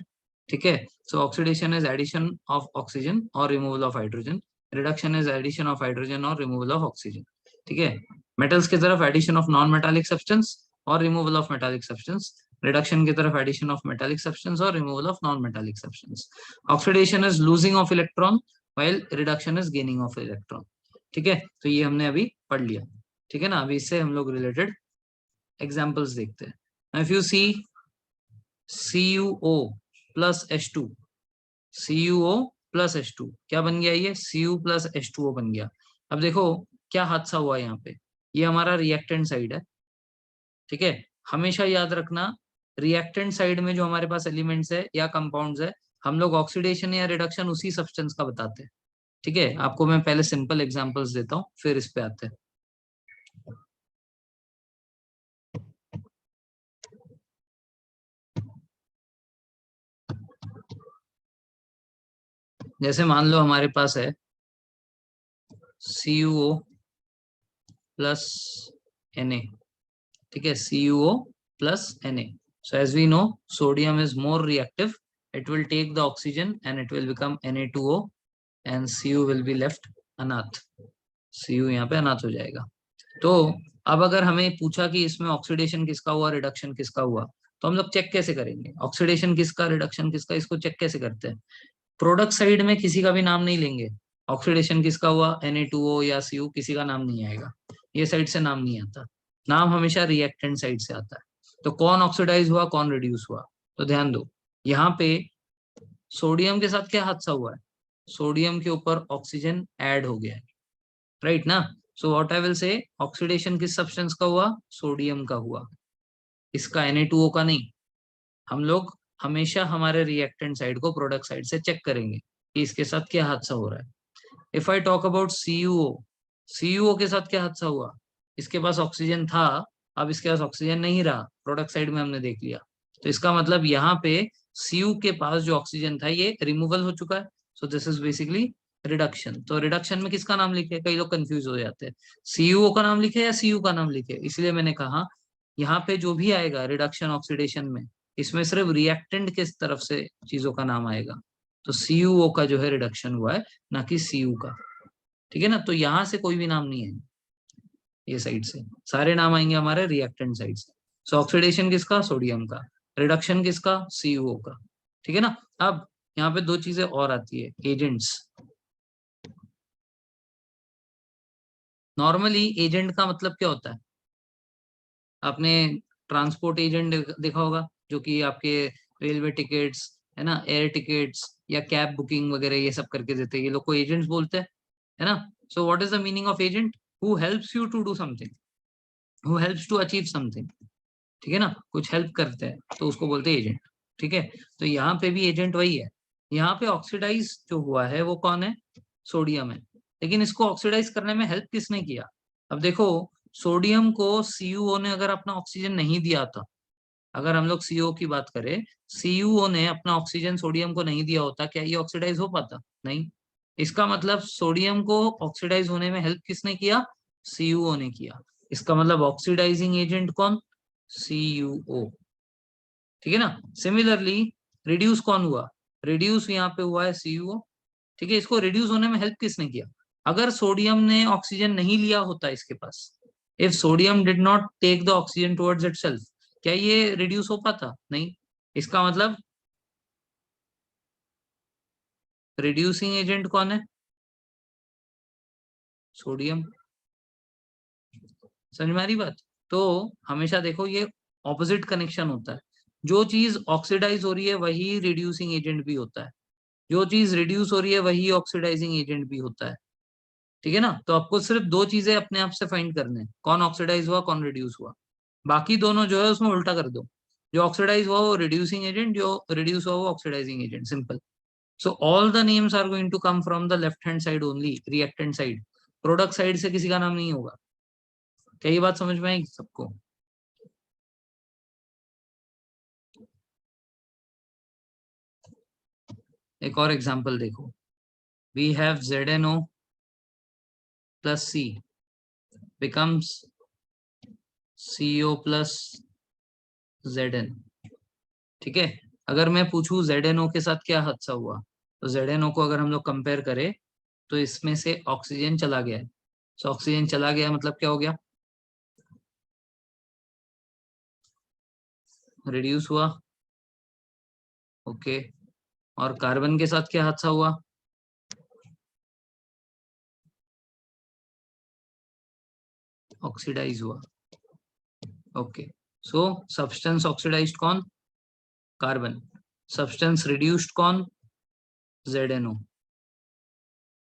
Speaker 1: ठीक है, so oxidation is addition of oxygen or removal of hydrogen. Reduction is addition of hydrogen or removal of oxygen. ठीक है, metals की तरफ addition of non-metallic substance or removal of metallic substance. Reduction की तरफ addition of metallic substance or removal of non-metallic substance. Oxidation is losing of electron while reduction is gaining of electron. ठीक है, तो ये हमने अभी पढ़ लिया, ठीक है ना। अभी इससे हम लोग रिलेटेड एग्जांपल्स देखते हैं. Now if you see CuO plus H2, CuO plus H2 क्या बन गया? ये Cu plus H2O बन गया. अब देखो क्या हादसा हुआ यहाँ पे, ये हमारा रिएक्टेंट साइड है, ठीक है। हमेशा याद रखना, रिएक्टेंट साइड में जो हमारे पास एलिमेंट्स है या कंपाउंड्स है, हम लोग ऑक्सीडेशन या रिडक्शन उसी सब्सटेंस का बताते हैं, ठीक है। आपको मैं पहले सिंपल एग्जांपल्स देता हूँ, फिर इस पे आते हैं. जैसे मान लो हमारे पास है CuO plus Na, ठीक है, CuO plus Na. So as we know, sodium is more reactive. It will take the oxygen and it will become Na2O and Cu will be left अनाथ. Cu यहाँ पे अनाथ हो जाएगा. तो अब अगर हमें पूछा कि इसमें ऑक्सीडेशन किसका हुआ, रिडक्शन किसका हुआ, तो हम लोग चेक कैसे करेंगे? ऑक्सीडेशन किसका, रिडक्शन किसका, इसको चेक कैसे करते हैं? प्रोडक्ट साइड में किसी का भी नाम नहीं लेंगे. ऑक्सीडेशन किसका हुआ, Na2O या Cu, किसी का नाम नहीं आएगा, ये साइड से नाम नहीं आता, नाम हमेशा रिएक्टेंट साइड से आता है. तो कौन ऑक्सीडाइज हुआ, कौन रिड्यूस हुआ? तो ध्यान दो, यहाँ पे सोडियम के साथ क्या हादसा हुआ है? सोडियम के ऊपर ऑक्सीजन ऐड हो गया है, राइट ना। So what I will say, oxidation किस सब्सटेंस का हुआ? सोडियम का हुआ, इसका Na2O का नहीं. हम लोग हमेशा हमारे रिएक्टेंट साइड को प्रोडक्ट साइड से चेक करेंगे कि इसके साथ क्या हादसा हो रहा है. If I talk about CuO, CuO के साथ क्या हादसा हुआ? इसके पास ऑक्सीजन था, अब इसके पास ऑक्सीजन नहीं रहा, प्रोडक्ट साइड में हमने देख लिया. तो इसका मतलब यहाँ पे Cu के पास जो ऑक्सीजन था ये रिमूवल हो चुका है. सो दिस इज बेसिकली रिडक्शन. तो रिडक्शन में किसका नाम लिखे? कई लोग कंफ्यूज हो जाते हैं, CuO का नाम लिखे या Cu का नाम लिखे. इसलिए मैंने कहा यहाँ पे जो भी आएगा रिडक्शन ऑक्सीडेशन में, इसमें सिर्फ रिएक्टेंट किस तरफ से चीजों का नाम आएगा. तो CuO का जो है रिडक्शन हुआ है, ना कि Cu का, ठीक है ना. तो यहाँ से कोई भी नाम नहीं है, ये साइड से सारे नाम आएंगे हमारे रिएक्टेंट साइड से. सो ऑक्सीडेशन किसका? सोडियम का. रिडक्शन किसका? CuO का, ठीक है ना. अब यहाँ पे दो चीजें और आती है, एजेंट्स. नॉर्मली एजेंट का मतलब क्या होता है? आपने ट्रांसपोर्ट एजेंट देखा होगा, जो कि आपके रेलवे टिकट्स है ना, एयर टिकट्स या कैब बुकिंग वगैरह ये सब करके देते हैं, ये लोग को एजेंट्स बोलते हैं, है ना. So what is the meaning of agent? Who helps you to do something, who helps to achieve something, ठीक है ना, कुछ हेल्प करते हैं तो उसको बोलते हैं एजेंट, ठीक है। तो यहाँ पे भी एजेंट वही है। यहाँ पे ऑक्सीडाइज जो हुआ है वो कौन है? सोडियम है। लेकिन इसको ऑक्सीडाइज करने में हेल्प किसने किया? अब देखो, सोडियम को CuO ने अगर अपना ऑक्सीजन नहीं दिया था, अगर हम लोग CO की बात करें, CuO ने अपना ऑक्सीजन सोडियम को नहीं दिया होता, क्या ये ऑक्सीडाइज हो पाता? नहीं। इसका मतलब सोडियम को ऑक्सीडाइज होने में हेल्प किसने किया? CuO ने किया। इसका मतलब ऑक्सीडाइजिंग एजेंट कौन? CuO, ठीक है ना। सिमिलरली रिड्यूस कौन हुआ? रिड्यूस यहाँ पे हुआ है CuO, ठीक है। इसको रिड्यूस होने में हेल्प किसने किया? अगर सोडियम ने ऑक्सीजन नहीं लिया होता इसके पास, if sodium did not take the oxygen towards itself, क्या ये रिड्यूस हो पाता? नहीं। इसका मतलब रिड्यूसिंग एजेंट कौन है? सोडियम। समझ में आ रही बात? तो हमेशा देखो ये ऑपोजिट कनेक्शन होता है। जो चीज ऑक्सीडाइज हो रही है वही रिड्यूसिंग एजेंट भी होता है, जो चीज रिड्यूस हो रही है वही ऑक्सीडाइजिंग एजेंट भी होता है, ठीक है ना। तो आपको सिर्फ दो चीजें अपने आप से फाइंड करने हैं, कौन ऑक्सीडाइज हुआ कौन रिड्यूस हुआ। बाकी दोनों जो है उसमें उल्टा कर दो, जो ऑक्सीडाइज हुआ वो रिड्यूसिंग एजेंट, जो रिड्यूस हुआ वो oxidising agent, simple. So all the names are going to come from the left hand side only, reactant side. Product side से किसी का नाम नहीं होगा। क्या ये बात समझ में आएगी सबको? एक और एग्जांपल देखो, we have ZnO plus C becomes CO plus Zn, ठीक है। अगर मैं पूछूं ZnO के साथ क्या हादसा हुआ, तो ZnO को अगर हम लोग कंपेयर करें तो इसमें से ऑक्सीजन चला गया है। सो ऑक्सीजन चला गया मतलब क्या हो गया? रिड्यूस हुआ, ओके। और कार्बन के साथ क्या हादसा हुआ? ऑक्सीडाइज हुआ, ओके। सो सब्सटेंस ऑक्सीडाइज्ड कौन? कार्बन। सब्सटेंस रिड्यूस्ड कौन? ZnO,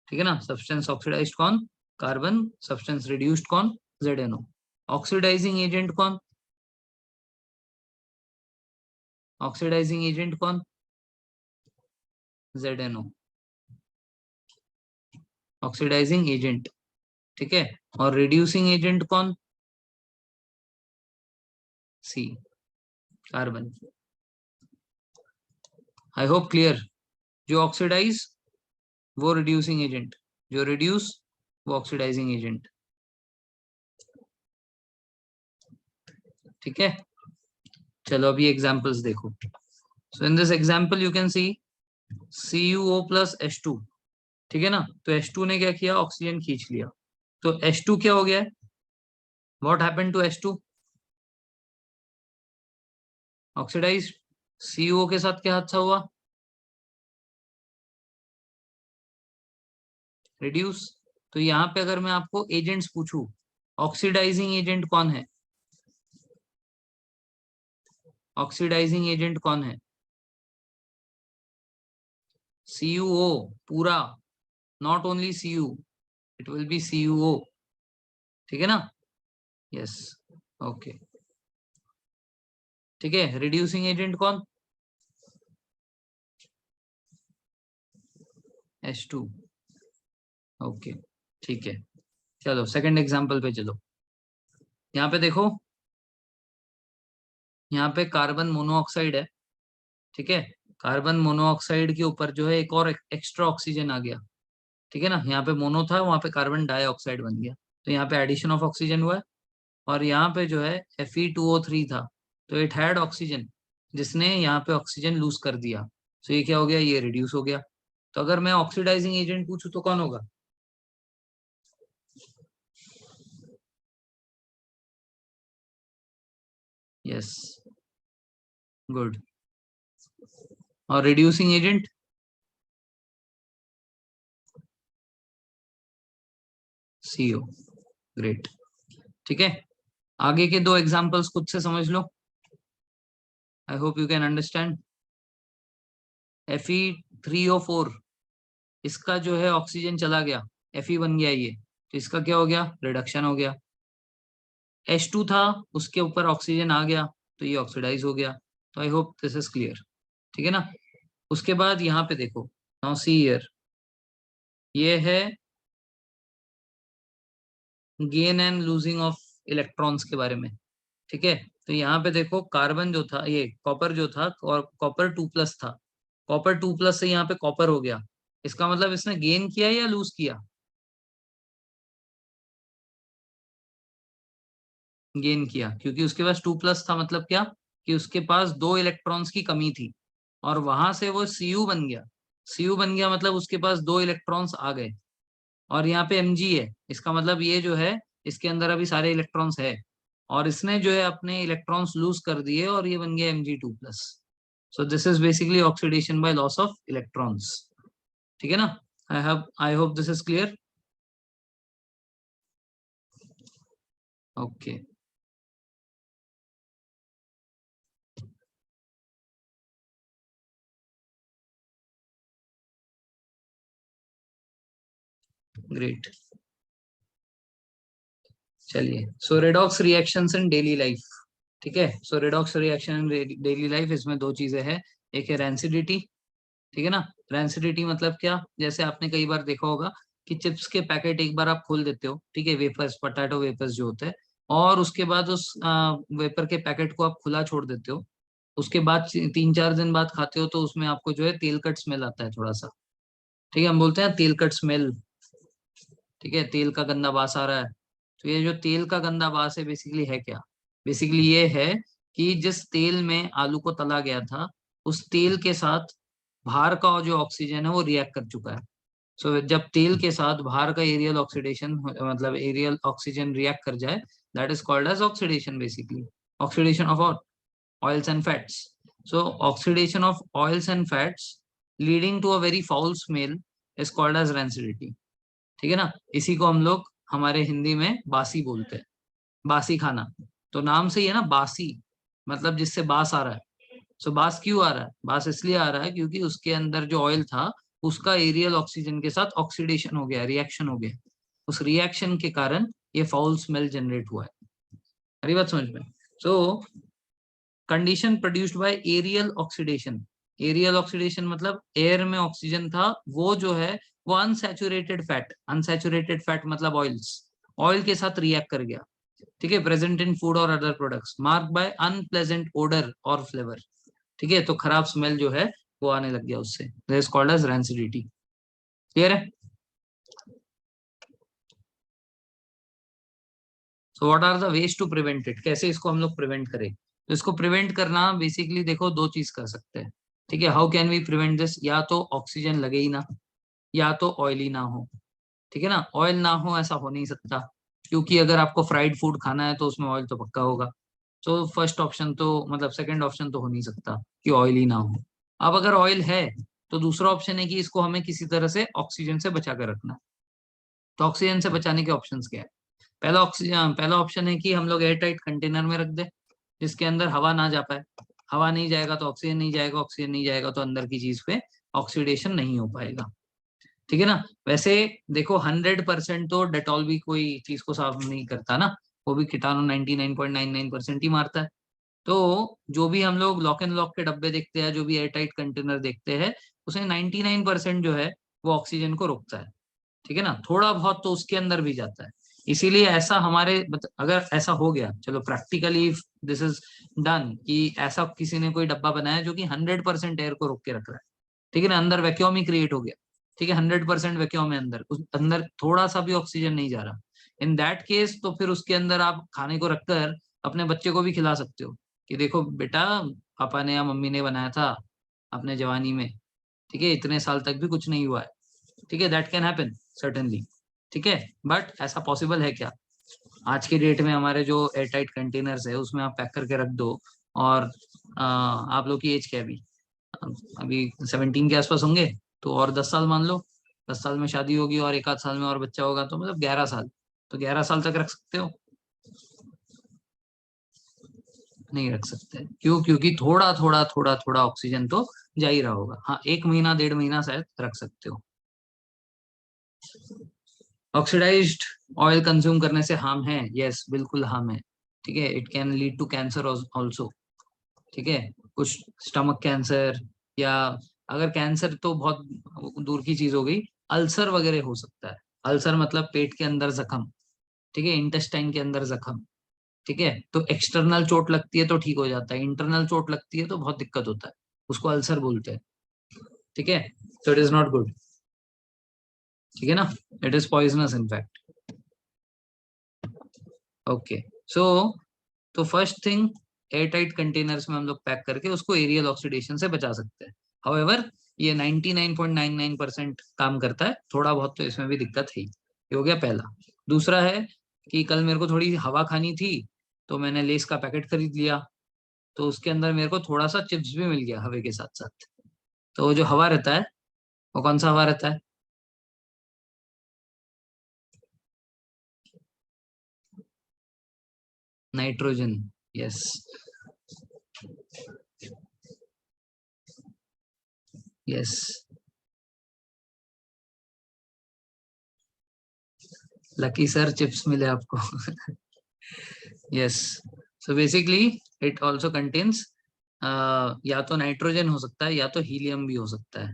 Speaker 1: ठीक है ना। सब्सटेंस ऑक्सीडाइज्ड कौन? कार्बन। सब्सटेंस रिड्यूस्ड कौन? ZnO। ऑक्सीडाइजिंग एजेंट कौन? ऑक्सीडाइजिंग एजेंट कौन? ZnO, ऑक्सीडाइजिंग एजेंट, ठीक है। और रिड्यूसिंग एजेंट कौन? C, carbon. I hope clear. जो ऑक्सीडाइज वो रिड्यूसिंग एजेंट, जो रिड्यूस वो ऑक्सीडाइजिंग एजेंट, ठीक है। चलो अभी एग्जांपल्स देखो। So in this example you can see CuO plus H2, ठीक है ना। तो H2 ने क्या किया? ऑक्सीजन खींच लिया। तो H2 क्या हो गया है? What happened to H2? Oxidise. CO के साथ क्या हादसा हुआ? रिड्यूस। तो यहाँ पे अगर मैं आपको एजेंट्स पूछूं, ऑक्सीडाइजिंग एजेंट कौन है? ऑक्सीडाइजिंग एजेंट कौन है? CuO पूरा, not only Cu, it will be CuO, ठीक है ना। यस, ओके, ठीक है। रिड्यूसिंग एजेंट कौन? H2, ओके, ठीक है। चलो सेकंड एग्जांपल पे चलो। यहाँ पे देखो, यहाँ पे कार्बन मोनोऑक्साइड है, ठीक है। कार्बन मोनोऑक्साइड के ऊपर जो है एक और एक्स्ट्रा ऑक्सीजन आ गया, ठीक है ना। यहाँ पे मोनो था, वहां पे कार्बन डाइऑक्साइड बन गया, तो यहाँ पे एडिशन ऑफ ऑक्सीजन हुआ है। और यहाँ पे जो है Fe2O3 था, तो इट हैड ऑक्सीजन, जिसने यहाँ पे ऑक्सीजन लूज कर दिया। तो ये क्या हो गया? ये रिड्यूस हो गया। तो अगर मैं ऑक्सीडाइजिंग एजेंट पूछूं तो कौन होगा? Yes, good. और रिड्यूसिंग एजेंट? CO, ग्रेट, ठीक है। आगे के दो एग्जांपल्स खुद से समझ लो। I hope you can understand. Fe3O4, इसका जो है ऑक्सीजन चला गया, Fe बन गया ये, तो इसका क्या हो गया, रिडक्शन हो गया। H2 था, उसके ऊपर ऑक्सीजन आ गया, तो ये ऑक्सीडाइज हो गया। तो आई होप दिस इज क्लियर, ठीक है ना। उसके बाद यहाँ पे देखो, नाउ सी हियर, ये है gain and losing of electrons के बारे में, ठीक है। तो यहाँ पे देखो, कार्बन जो था, ये कॉपर जो था, और कॉपर 2+ था, कॉपर 2+ से यहाँ पे कॉपर हो गया। इसका मतलब इसने गेन किया या लूज किया, गेन किया, क्योंकि उसके पास 2+ था, मतलब क्या, कि उसके पास 2 इलेक्ट्रॉन्स की कमी थी, और वहां से वो Cu बन गया। Cu बन गया मतलब उसके पास 2 इलेक्ट्रॉन्स आ गए, और यहाँ पे Mg है, इसका मतलब ये जो है, इसके अंदर अभी सारे इलेक्ट्रॉन्स है, और इसने जो है अपने इलेक्ट्रॉन्स लूज कर दिए, और ये बन गया Mg2+। So this is basically oxidation by loss of electrons, ठीक है ना। I hope this is clear. Okay, great. चलिए, so redox reactions in daily life, ठीक है। So redox reaction in daily life, इसमें दो चीजें हैं, एक है रैंसिडिटी, ठीक है ना। रैंसिडिटी मतलब क्या, जैसे आपने कई बार देखा होगा कि चिप्स के पैकेट एक बार आप खोल देते हो, ठीक है, वेफर्स, पोटैटो वेफर्स जो होते हैं, और उसके बाद उस वेफर के पैकेट को आप खुला छोड़ देते हो, उसके बाद 3-4 दिन बाद खाते हो, तो उसमें आपको जो है तेल कट स्मेल आता है थोड़ा सा, ठीक है, हम बोलते हैं तेल कट स्मेल, ठीक है, तेल का गंदा बास आ रहा है। तो ये जो तेल का गंदा बास है, बेसिकली है क्या, बेसिकली ये है कि जिस तेल में आलू को तला गया था, उस तेल के साथ बाहर का जो ऑक्सीजन है वो रिएक्ट कर चुका है। सो जब तेल के साथ बाहर का एरियल ऑक्सीडेशन, मतलब एरियल ऑक्सीजन रिएक्ट कर जाए, that is called as oxidation, basically oxidation of oils and fats. So oxidation of oils and fats leading to a very foul smell is called as rancidity, ठीक है ना। इसी को हम लोग हमारे हिंदी में बासी बोलते हैं, बासी खाना। तो नाम से ही है ना, बासी, मतलब जिससे बास आ रहा है। सो बास क्यों आ रहा है, बास इसलिए आ रहा है क्योंकि उसके अंदर जो ऑयल था, उसका एरियल ऑक्सीजन के साथ ऑक्सीडेशन हो गया, रिएक्शन हो गया, उस रिएक्शन के कारण ये फाउल स्मेल जनरेट हुआ है। हरी बात समझ में। So condition produced by aerial oxidation, aerial oxidation मतलब एयर में ऑक्सीजन था, वो जो है वो अनसैचुरेटेड फैट, अनसैचुरेटेड फैट मतलब ऑयल्स, ऑयल के साथ रिएक्ट कर गया, ठीक है, प्रेजेंट इन फूड और other products, mark by unpleasant odour और फ्लेवर, ठीक है, तो खराब स्मेल जो है वो आने लग गया उससे, that is called as rancidity. Clear है। So what are the ways to prevent it, कैसे इसको हम लोग प्रिवेंट करें, तो इसको प्रिवेंट करना बेसिकली देखो, दो चीज कर सकते हैं, ठीक है। How can we prevent this, या तो ऑक्सीजन लगे ही ना, या तो ऑयली ना हो, ठीक है ना। ऑयल ना हो ऐसा हो नहीं सकता, क्योंकि अगर आपको फ्राइड फूड खाना है तो उसमें ऑयल तो पक्का होगा। तो फर्स्ट ऑप्शन तो, मतलब सेकंड ऑप्शन तो हो नहीं सकता कि ऑयल ही ना हो। अब अगर ऑयल है, तो दूसरा ऑप्शन है कि इसको हमें किसी तरह से ऑक्सीजन से बचा कर रखना। तो ऑक्सीजन से बचाने के ऑप्शंस क्या है, पहला ऑक्सीजन, पहला ऑप्शन है कि हम लोग एयर टाइट कंटेनर में रख दे, जिसके अंदर हवा ना जा पाए, हवा नहीं जाएगा तो ऑक्सीजन नहीं जाएगा, ऑक्सीजन नहीं जाएगा तो अंदर की चीज पे ऑक्सीडेशन नहीं हो पाएगा, ठीक है ना। वैसे देखो, 100% तो डेटॉल भी कोई चीज को साफ नहीं करता ना, वो भी कीटाणु 99.99% ही मारता है। तो जो भी हम लोग लॉक एंड लॉक के डब्बे देखते हैं, जो भी एयर टाइट कंटेनर देखते हैं, उसमें 99% जो है वो ऑक्सीजन को रोकता है, ठीक है ना, थोड़ा बहुत तो उसके अंदर भी जाता है। इसीलिए ऐसा हमारे अगर ऐसा हो गया, चलो प्रैक्टिकली दिस इज डन, कि ऐसा किसी ने कोई डब्बा बनाया जो कि 100% एयर को रोक के रख रहा है, ठीक है ना, अंदर वैक्यूम ही क्रिएट हो गया, ठीक है, 100% वैक्यूम है अंदर, उस अंदर थोड़ा सा भी ऑक्सीजन नहीं जा रहा, इन दैट केस तो फिर उसके अंदर आप खाने को रखकर अपने बच्चे को भी खिला सकते हो, कि देखो बेटा, पापा ने या मम्मी ने बनाया था अपने जवानी में, ठीक है, इतने साल तक भी कुछ नहीं हुआ है, ठीक है, दैट कैन हैपन सर्टेनली, ठीक है। बट ऐसा पॉसिबल है क्या, आज के डेट में हमारे जो एयरटाइट कंटेनर्स है उसमें आप पैक करके रख दो, और आप लोग की एज क्या है अभी, अभी 17 के आसपास होंगे, तो और 10 साल मान लो, 10 साल में शादी होगी और एक आध साल में और बच्चा होगा, तो मतलब 11 साल, तो 11 साल तक रख सकते हो, नहीं रख सकते, क्यों, क्योंकि थोड़ा थोड़ा थोड़ा थोड़ा ऑक्सीजन तो जा ही रहा होगा, हाँ 1 महीना 1.5 महीना शायद रख सकते हो। ऑक्सीडाइज्ड ऑयल कंज्यूम करने से हार्म है, यस बिल्कुल हार्म है, ठीक है। It can lead to cancer also, ठीक है। कुछ स्टमक कैंसर, या अगर कैंसर तो बहुत दूर की चीज हो गई, अल्सर वगैरह हो सकता है। अल्सर मतलब पेट के अंदर जख्म, ठीक है, इंटेस्टाइन के अंदर जख्म, ठीक है। तो एक्सटर्नल चोट लगती है तो ठीक हो जाता है, इंटरनल चोट लगती है तो बहुत दिक्कत होता है, उसको अल्सर बोलते हैं, ठीक है। तो इट इज नॉट गुड, ठीक है ना, it is poisonous in fact. Okay, so तो first thing, air tight containers में हम लोग पैक करके उसको एरियल ऑक्सीडेशन से बचा सकते हैं। हाउएवर ये 99.99% काम करता है, थोड़ा बहुत तो इसमें भी दिक्कत है ही। ये हो गया पहला। दूसरा है कि कल मेरे को थोड़ी हवा खानी थी, तो मैंने लेस का पैकेट खरीद लिया, तो उसके अंदर मेरे को थोड़ा सा चिप्स भी मिल गया हवा के साथ साथ। तो वो जो हवा रहता है, वो कौन सा हवा रहता है? Nitrogen, yes, yes. Lucky sir, chips मिले आपको। Yes. So basically it also contains, या तो नाइट्रोजन हो सकता है या तो हीलियम भी हो सकता है,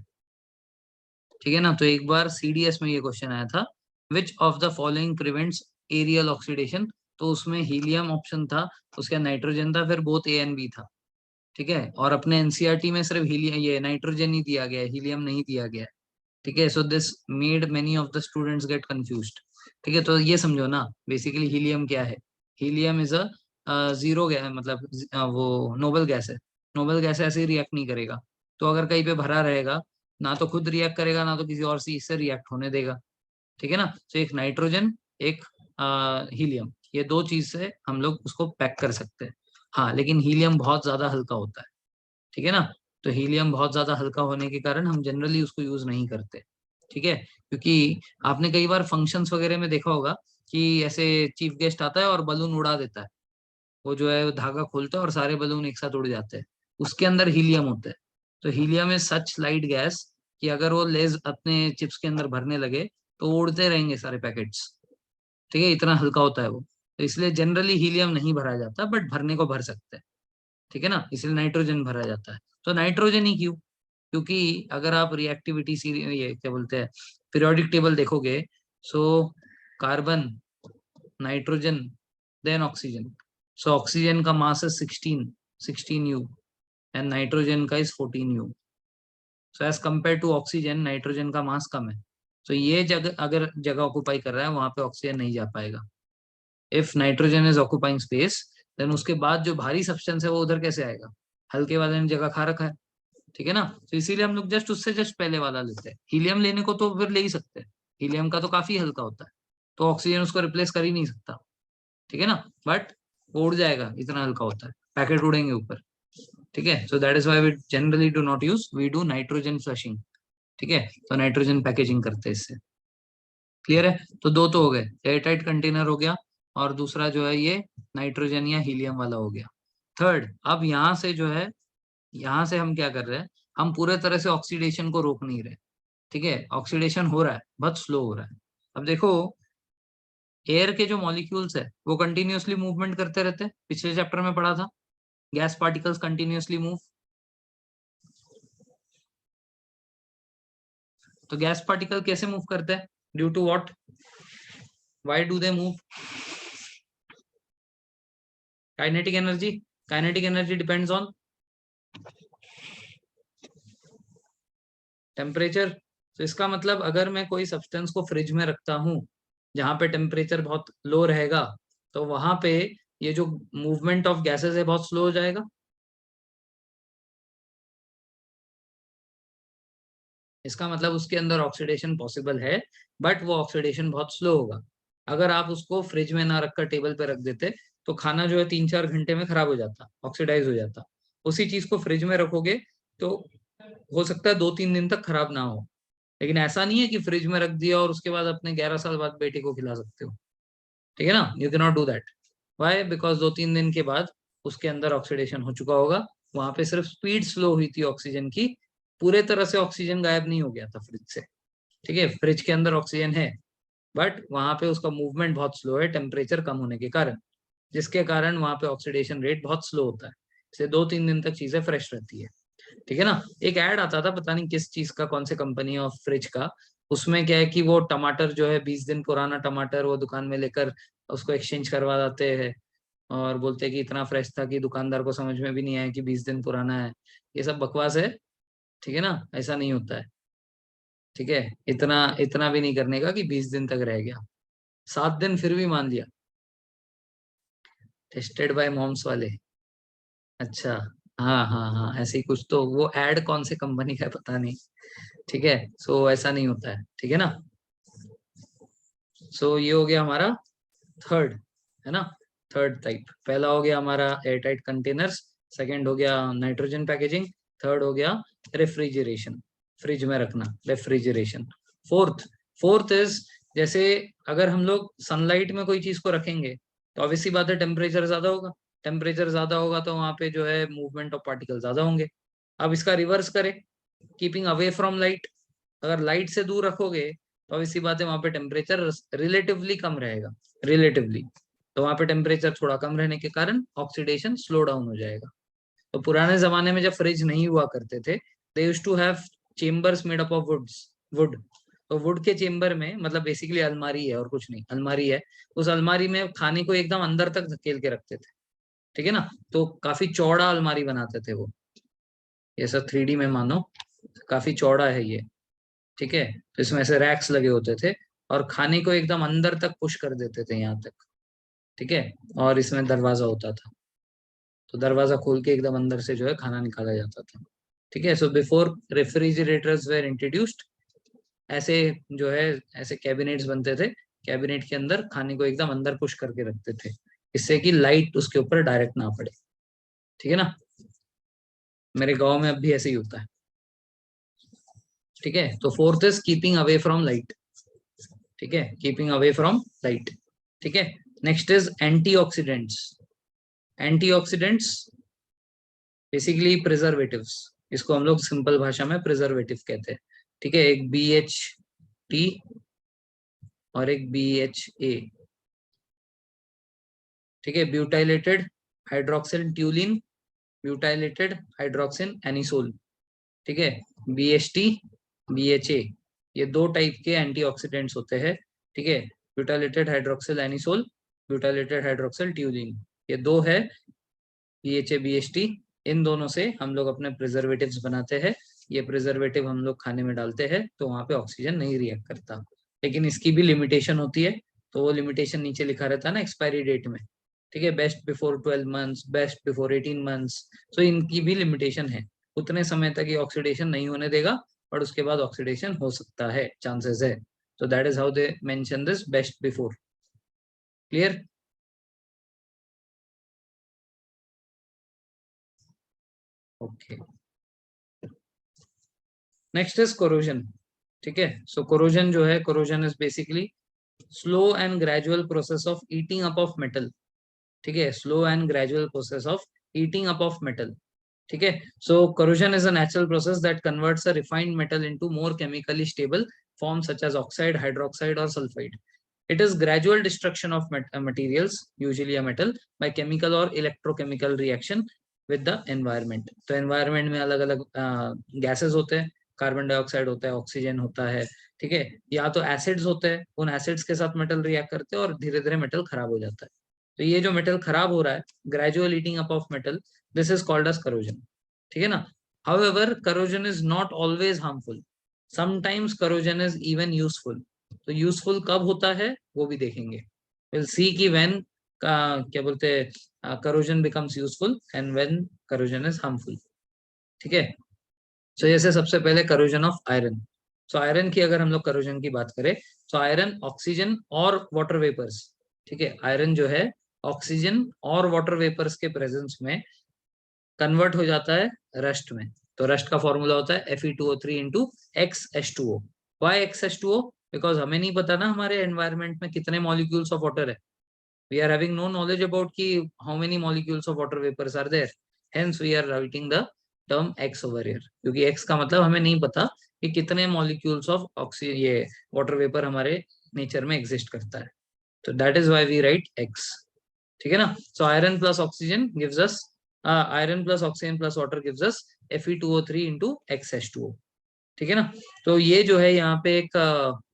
Speaker 1: ठीक है ना। तो एक बार सीडीएस में ये क्वेश्चन आया था, which of the following prevents aerial oxidation, तो उसमें हीलियम ऑप्शन था, उसका नाइट्रोजन था, फिर बोथ ए एंड बी था, ठीक है। और अपने एनसीईआरटी में सिर्फ हीलियम, ये नाइट्रोजन ही दिया गया है, हीलियम नहीं दिया गया है, ठीक है। So this made many of the students gate confused, ठीक है। तो ये समझो ना, बेसिकली हीलियम क्या है। Helium is a zero gas, मतलब वो नोबल गैस है। नोबल गैस ऐसे ही रिएक्ट नहीं करेगा, तो अगर कहीं पे भरा रहेगा, ना तो खुद रिएक्ट करेगा, ना तो किसी और चीज से रिएक्ट होने देगा, ठीक है ना। तो एक नाइट्रोजन, एक हीलियम, ये दो चीज से हम लोग उसको पैक कर सकते हैं। हाँ, लेकिन हीलियम बहुत ज्यादा हल्का होता है, ठीक है ना। तो हीलियम बहुत ज्यादा हल्का होने के कारण हम जनरली उसको यूज नहीं करते, ठीक है। क्योंकि आपने कई बार फंक्शंस वगैरह में देखा होगा कि ऐसे चीफ गेस्ट आता है और बलून उड़ा देता है, वो जो है वो धागा खोलता है और सारे बलून एक साथ उड़ जाते हैं, उसके अंदर हीलियम होता है। तो helium is such light gas कि अगर वो लेज अपने चिप्स के अंदर भरने लगे तो वो उड़ते रहेंगे सारे पैकेट्स, ठीक है, इतना हल्का होता है वो। तो इसलिए जनरली हीलियम नहीं भरा जाता, बट भरने को भर सकते हैं, ठीक है ना। इसलिए नाइट्रोजन भरा जाता है। तो नाइट्रोजन ही क्यों? क्योंकि अगर आप रिएक्टिविटी सी, ये क्या बोलते हैं, पीरियोडिक टेबल देखोगे, so carbon, nitrogen, then oxygen. So oxygen का मास है 16 यू, एंड नाइट्रोजन का is 14 u. So as compare to oxygen, nitrogen का मास कम है। तो ये जगह अगर जगह ऑक्युपाई कर रहा है, वहां पे ऑक्सीजन नहीं जा पाएगा। If nitrogen is occupying space, then उसके बाद जो भारी सब्सटेंस है वो उधर कैसे आएगा? हल्के वाले ने जगह खा रखा है, ठीक है ना। तो इसीलिए हम लोग जस्ट उससे जस्ट पहले वाला लेते हैं। हीलियम लेने को तो फिर ले ही सकते हैं, हीलियम का तो काफी हल्का होता है, तो ऑक्सीजन उसको रिप्लेस कर ही नहीं सकता, ठीक है ना। बट वो उड़ जाएगा, इतना हल्का होता है, पैकेट उड़ेंगे ऊपर, ठीक है। So that is why we generally do not use, we do nitrogen flushing, ठीक है। तो नाइट्रोजन पैकेजिंग करते हैं इससे, क्लियर है। तो दो तो हो गए, एयरटाइट कंटेनर हो गया, और दूसरा जो है ये नाइट्रोजन या हीलियम वाला हो गया। थर्ड, अब यहाँ से जो है, यहाँ से हम क्या कर रहे हैं, हम पूरे तरह से ऑक्सीडेशन को रोक नहीं रहे, ठीक है। ऑक्सीडेशन हो रहा है, बहुत स्लो हो रहा है। अब देखो, एयर के जो मॉलिक्यूल्स है वो कंटिन्यूअसली मूवमेंट करते रहते हैं, पिछले चैप्टर में पढ़ा था, गैस पार्टिकल्स कंटिन्यूअसली मूव। तो गैस पार्टिकल कैसे मूव करते हैं? Due to what? Why do they move? Kinetic energy. Kinetic energy depends on temperature. तो इसका मतलब अगर मैं कोई सब्सटेंस को फ्रिज में रखता हूँ जहां पे टेम्परेचर बहुत लो रहेगा, तो वहां पे ये जो मूवमेंट ऑफ गैसेस है बहुत स्लो हो जाएगा। इसका मतलब उसके अंदर ऑक्सीडेशन पॉसिबल है, बट वो ऑक्सीडेशन बहुत स्लो होगा। अगर आप उसको फ्रिज में ना रखकर टेबल पे रख देते, तो खाना जो है 3-4 घंटे में खराब हो जाता, ऑक्सीडाइज हो जाता। उसी चीज को फ्रिज में रखोगे तो हो सकता है 2-3 दिन तक खराब ना हो। लेकिन ऐसा नहीं है कि फ्रिज में रख दिया और उसके बाद अपने 11 साल बाद बेटे को खिला सकते हो, ठीक है ना। You can not do that. Why? Because 2-3 दिन के बाद उसके अंदर ऑक्सीडेशन हो चुका होगा। वहां पे सिर्फ स्पीड स्लो हुई थी ऑक्सीजन की, पूरे तरह से ऑक्सीजन गायब नहीं हो गया था फ्रिज से, ठीक है। फ्रिज के अंदर ऑक्सीजन है, बट वहां पे उसका मूवमेंट बहुत स्लो है टेम्परेचर कम होने के कारण, जिसके कारण वहां पे ऑक्सीडेशन रेट बहुत स्लो होता है, इसलिए 2-3 दिन तक चीजें फ्रेश रहती है। ठीक है ना। एक ऐड आता था पता नहीं किस चीज का, कौन से कंपनी ऑफ फ्रिज का, उसमें क्या है कि वो टमाटर जो है 20 दिन पुराना टमाटर वो दुकान में लेकर उसको एक्सचेंज करवा देते हैं और बोलते हैं कि इतना फ्रेश था कि दुकानदार को समझ में भी नहीं आया कि 20 दिन पुराना है। ये सब बकवास है। ठीक है ना, ऐसा नहीं होता है। ठीक है, इतना इतना भी नहीं करने का कि 20 दिन तक रह गया, 7 दिन फिर भी मान लिया। टेस्टेड बाय मॉम्स वाले। अच्छा। हाँ हाँ हाँ, ऐसे ही कुछ तो, वो ऐड कौन से कंपनी का है पता नहीं। ठीक है, सो ऐसा नहीं होता है। ठीक है ना। सो ये हो गया हमारा थर्ड, है ना। थर्ड टाइप, पहला हो गया हमारा एयरटाइट कंटेनर्स, सेकंड हो गया नाइट्रोजन पैकेजिंग, थर्ड हो गया रेफ्रिजरेशन, फ्रिज में रखना, रेफ्रिजरेशन। फोर्थ, फोर्थ इज जैसे अगर हम लोग सनलाइट में कोई चीज को रखेंगे तो ऑब्वियसली बात है टेम्परेचर ज्यादा होगा, टेम्परेचर ज्यादा होगा तो वहां पे जो है मूवमेंट ऑफ पार्टिकल ज्यादा होंगे। अब इसका रिवर्स करें, कीपिंग अवे फ्रॉम लाइट, अगर लाइट से दूर रखोगे तो ऑब्वियसली बात है वहां पे टेम्परेचर रिलेटिवली कम रहेगा, रिलेटिवली, तो वहां पे टेम्परेचर थोड़ा कम रहने के कारण ऑक्सीडेशन स्लो डाउन हो जाएगा। तो पुराने जमाने में जब फ्रिज नहीं हुआ करते थे, they used to have chambers made up of wood. तो वुड के चेम्बर में मतलब बेसिकली अलमारी है और कुछ नहीं, अलमारी है, उस अलमारी में खाने को एकदम अंदर तक धकेल के रखते थे। ठीक है ना, तो काफी चौड़ा अलमारी बनाते थे वो, ये सब 3D में मानो, काफी चौड़ा है ये। ठीक है, तो इसमें ऐसे रैक्स लगे होते थे और खाने को एकदम अंदर तक पुश कर देते थे यहाँ तक। ठीक है, और इसमें दरवाजा होता था, तो दरवाजा खोल के एकदम अंदर से जो है खाना निकाला जाता था। ठीक है, so before refrigerators were introduced, ऐसे जो है ऐसे कैबिनेट्स बनते थे, कैबिनेट के अंदर खाने को एकदम अंदर पुश करके रखते थे, इससे कि लाइट उसके ऊपर डायरेक्ट ना पड़े। ठीक है ना, मेरे गांव में अब भी ऐसे ही होता है। ठीक है, तो fourth is keeping away from light. ठीक है, कीपिंग अवे फ्रॉम लाइट। ठीक है, next is antioxidants. Antioxidants basically preservatives, इसको हम लोग सिंपल भाषा में प्रिजर्वेटिव कहते हैं। ठीक है, एक BHT और एक BHA। ठीक है, butylated hydroxyl toluene, butylated हाइड्रोक्सिन anisole. ठीक है, BHT, BHA, ये दो टाइप के एंटीऑक्सीडेंट्स होते हैं। ठीक है, butylated hydroxyl anisole, butylated hydroxyl toluene, ये दो है, BHA BHT। इन दोनों से हम लोग अपने प्रिजर्वेटिव्स बनाते हैं। ये प्रिजर्वेटिव हम लोग खाने में डालते हैं तो वहां पे ऑक्सीजन नहीं रिएक्ट करता, लेकिन इसकी भी लिमिटेशन होती है। तो वो लिमिटेशन नीचे लिखा रहता है ना एक्सपायरी डेट में। ठीक है, best before 12 months, best before 18 months, तो इनकी भी लिमिटेशन है। उतने समय तक ये ऑक्सीडेशन नहीं होने देगा, और उसके बाद ऑक्सीडेशन हो सकता है, चांसेस है। तो that is how they mention this best before. Clear. Okay, next is corrosion. ठीक है, सो कोरोजन जो है, corrosion is basically slow and gradual process of eating up of metal. ठीक है, slow and gradual process of eating up of metal. ठीक है, सो corrosion is a natural process that converts a refined metal into more chemically stable forms such as oxide, hydroxide or sulfide. It is gradual destruction of materials, usually a metal, by chemical or electrochemical reaction with the environment. तो environment में अलग अलग gases होते हैं, carbon dioxide होता है, oxygen होता है। ठीक है, या तो एसिड्स होते हैं, उन एसिड्स के साथ मेटल रिएक्ट करते हैं और धीरे धीरे मेटल खराब हो जाता है। तो ये जो मेटल खराब हो रहा है, gradual eating up of metal, this is called as corrosion. ठीक है ना। However corrosion is not always harmful, sometimes corrosion is even useful. तो यूजफुल कब होता है वो भी देखेंगे। विल सी कि व्हेन क्या बोलते हैं corrosion becomes useful and when corrosion is harmful. ठीक है, तो जैसे सबसे पहले corrosion of iron. So iron की अगर हम लोग करोजन की बात करें, तो आयरन ऑक्सीजन और वाटर वेपर्स, ठीक है, आयरन जो है ऑक्सीजन और वाटर वेपर्स के प्रेजेंस में कन्वर्ट हो जाता है रस्ट में। तो रस्ट का फॉर्मूला होता है Fe2O3 into XH2O। Y XH2O? Because हमें नहीं पता ना हमारे एनवायरमेंट में कितने मॉलिक्यूल्स ऑफ वाटर है। We are having no knowledge about कि how many molecules of water vapours are there, hence we are writing the term X over here, क्योंकि X का मतलब हमें नहीं पता कि कितने मॉलिक्यूल्स ऑफ ऑक्सीजन, ये वाटर वेपर हमारे नेचर में एग्जिस्ट करता है, तो that is why we write X, ठीक है ना। So iron plus oxygen gives us, iron plus oxygen plus water gives us Fe2O3 into XH2O, ठीक है ना। तो ये जो है यहाँ पे एक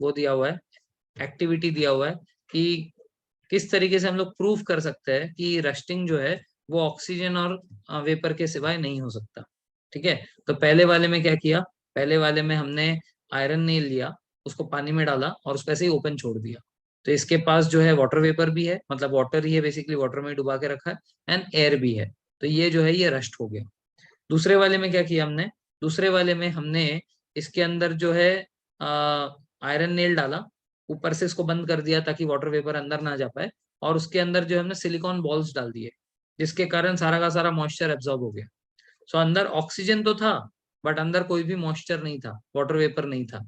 Speaker 1: वो दिया हुआ है, एक्टिविटी दिया हुआ है कि किस तरीके से हम लोग प्रूव कर सकते हैं कि रस्टिंग जो है वो ऑक्सीजन और वेपर के सिवाय नहीं हो सकता, ठीक है। तो पहले वाले में क्या किया, पहले वाले में हमने आयरन नहीं लिया, उसको पानी में डाला और उसको ऐसे ही ओपन छोड़ दिया, तो इसके पास जो है वाटर वेपर भी है, मतलब वाटर ही है बेसिकली, वाटर में डुबा के रखा है, एंड एयर भी है, तो ये जो है ये रस्ट हो गया। दूसरे वाले में क्या किया हमने, दूसरे वाले में हमने इसके अंदर जो है आयरन नेल डाला, ऊपर से इसको बंद कर दिया ताकि वाटर वेपर अंदर ना जा पाए, और उसके अंदर जो हमने सिलिकॉन बॉल्स डाल दिए, जिसके कारण सारा का सारा मॉइस्चर एब्जॉर्ब हो गया। सो अंदर ऑक्सीजन तो था, बट अंदर कोई भी मॉइस्चर नहीं था, वाटर वेपर नहीं था,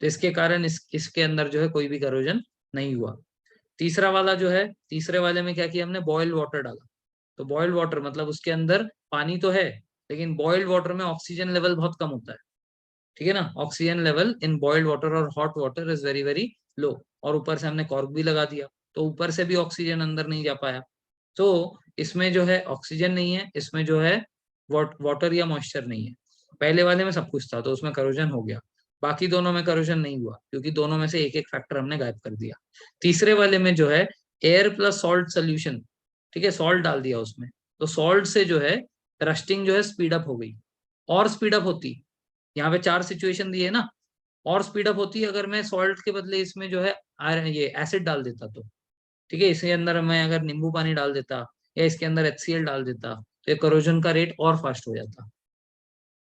Speaker 1: तो इसके कारण इसके अंदर जो है कोई भी करोजन नहीं हुआ। तीसरा वाला जो है, तीसरे वाले में क्या किया हमने, बॉइल्ड वाटर डाला, तो बॉइल्ड वाटर मतलब उसके अंदर पानी तो है, लेकिन बॉइल्ड वाटर में ऑक्सीजन लेवल बहुत कम होता है, ठीक है ना। Oxygen level in boiled water और hot water is very very low, और ऊपर से हमने कॉर्क भी लगा दिया, तो ऊपर से भी ऑक्सीजन अंदर नहीं जा पाया, तो इसमें जो है ऑक्सीजन नहीं है, इसमें जो है वाटर या मॉइस्चर नहीं है। पहले वाले में सब कुछ था तो उसमें करोजन हो गया, बाकी दोनों में करोजन नहीं हुआ क्योंकि दोनों में से एक एक फैक्टर हमने गायब कर दिया। तीसरे वाले में जो है एयर प्लस सॉल्ट सोल्यूशन, ठीक है, सॉल्ट डाल दिया उसमें, तो सॉल्ट से जो है रस्टिंग जो है स्पीड अप हो गई, और स्पीड अप होती, यहाँ पे 4 सिचुएशन दिए ना, और स्पीड अप होती है अगर मैं सॉल्ट के बदले इसमें जो है ये एसिड डाल देता तो, ठीक है, इसके अंदर मैं अगर नींबू पानी डाल देता या इसके अंदर HCl डाल देता तो ये करोजन का रेट और फास्ट हो जाता,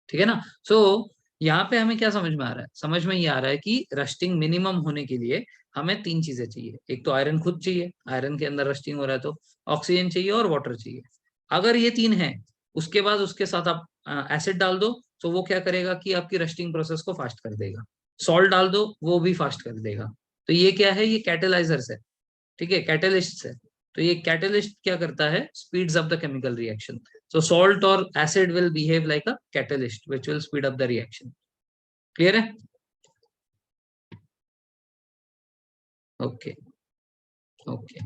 Speaker 1: ठीक है ना। सो यहाँ पे हमें क्या समझ में आ रहा है, समझ में ये आ रहा है कि रस्टिंग मिनिमम होने के लिए हमें 3 चीजें चाहिए, एक तो आयरन खुद चाहिए, आयरन के अंदर रस्टिंग हो रहा है तो ऑक्सीजन चाहिए और वाटर चाहिए। अगर ये 3 है, उसके बाद उसके साथ आप एसिड डाल दो, तो वो क्या करेगा कि आपकी रस्टिंग प्रोसेस को फास्ट कर देगा, सॉल्ट डाल दो वो भी फास्ट कर देगा। तो ये क्या है, ये कैटेलाइजर्स है, ठीक है, कैटलिस्ट है। तो ये कैटलिस्ट क्या करता है, speeds up the chemical reaction. So salt और acid will behave like a catalyst which will speed up the reaction. Clear है? ओके, ओके,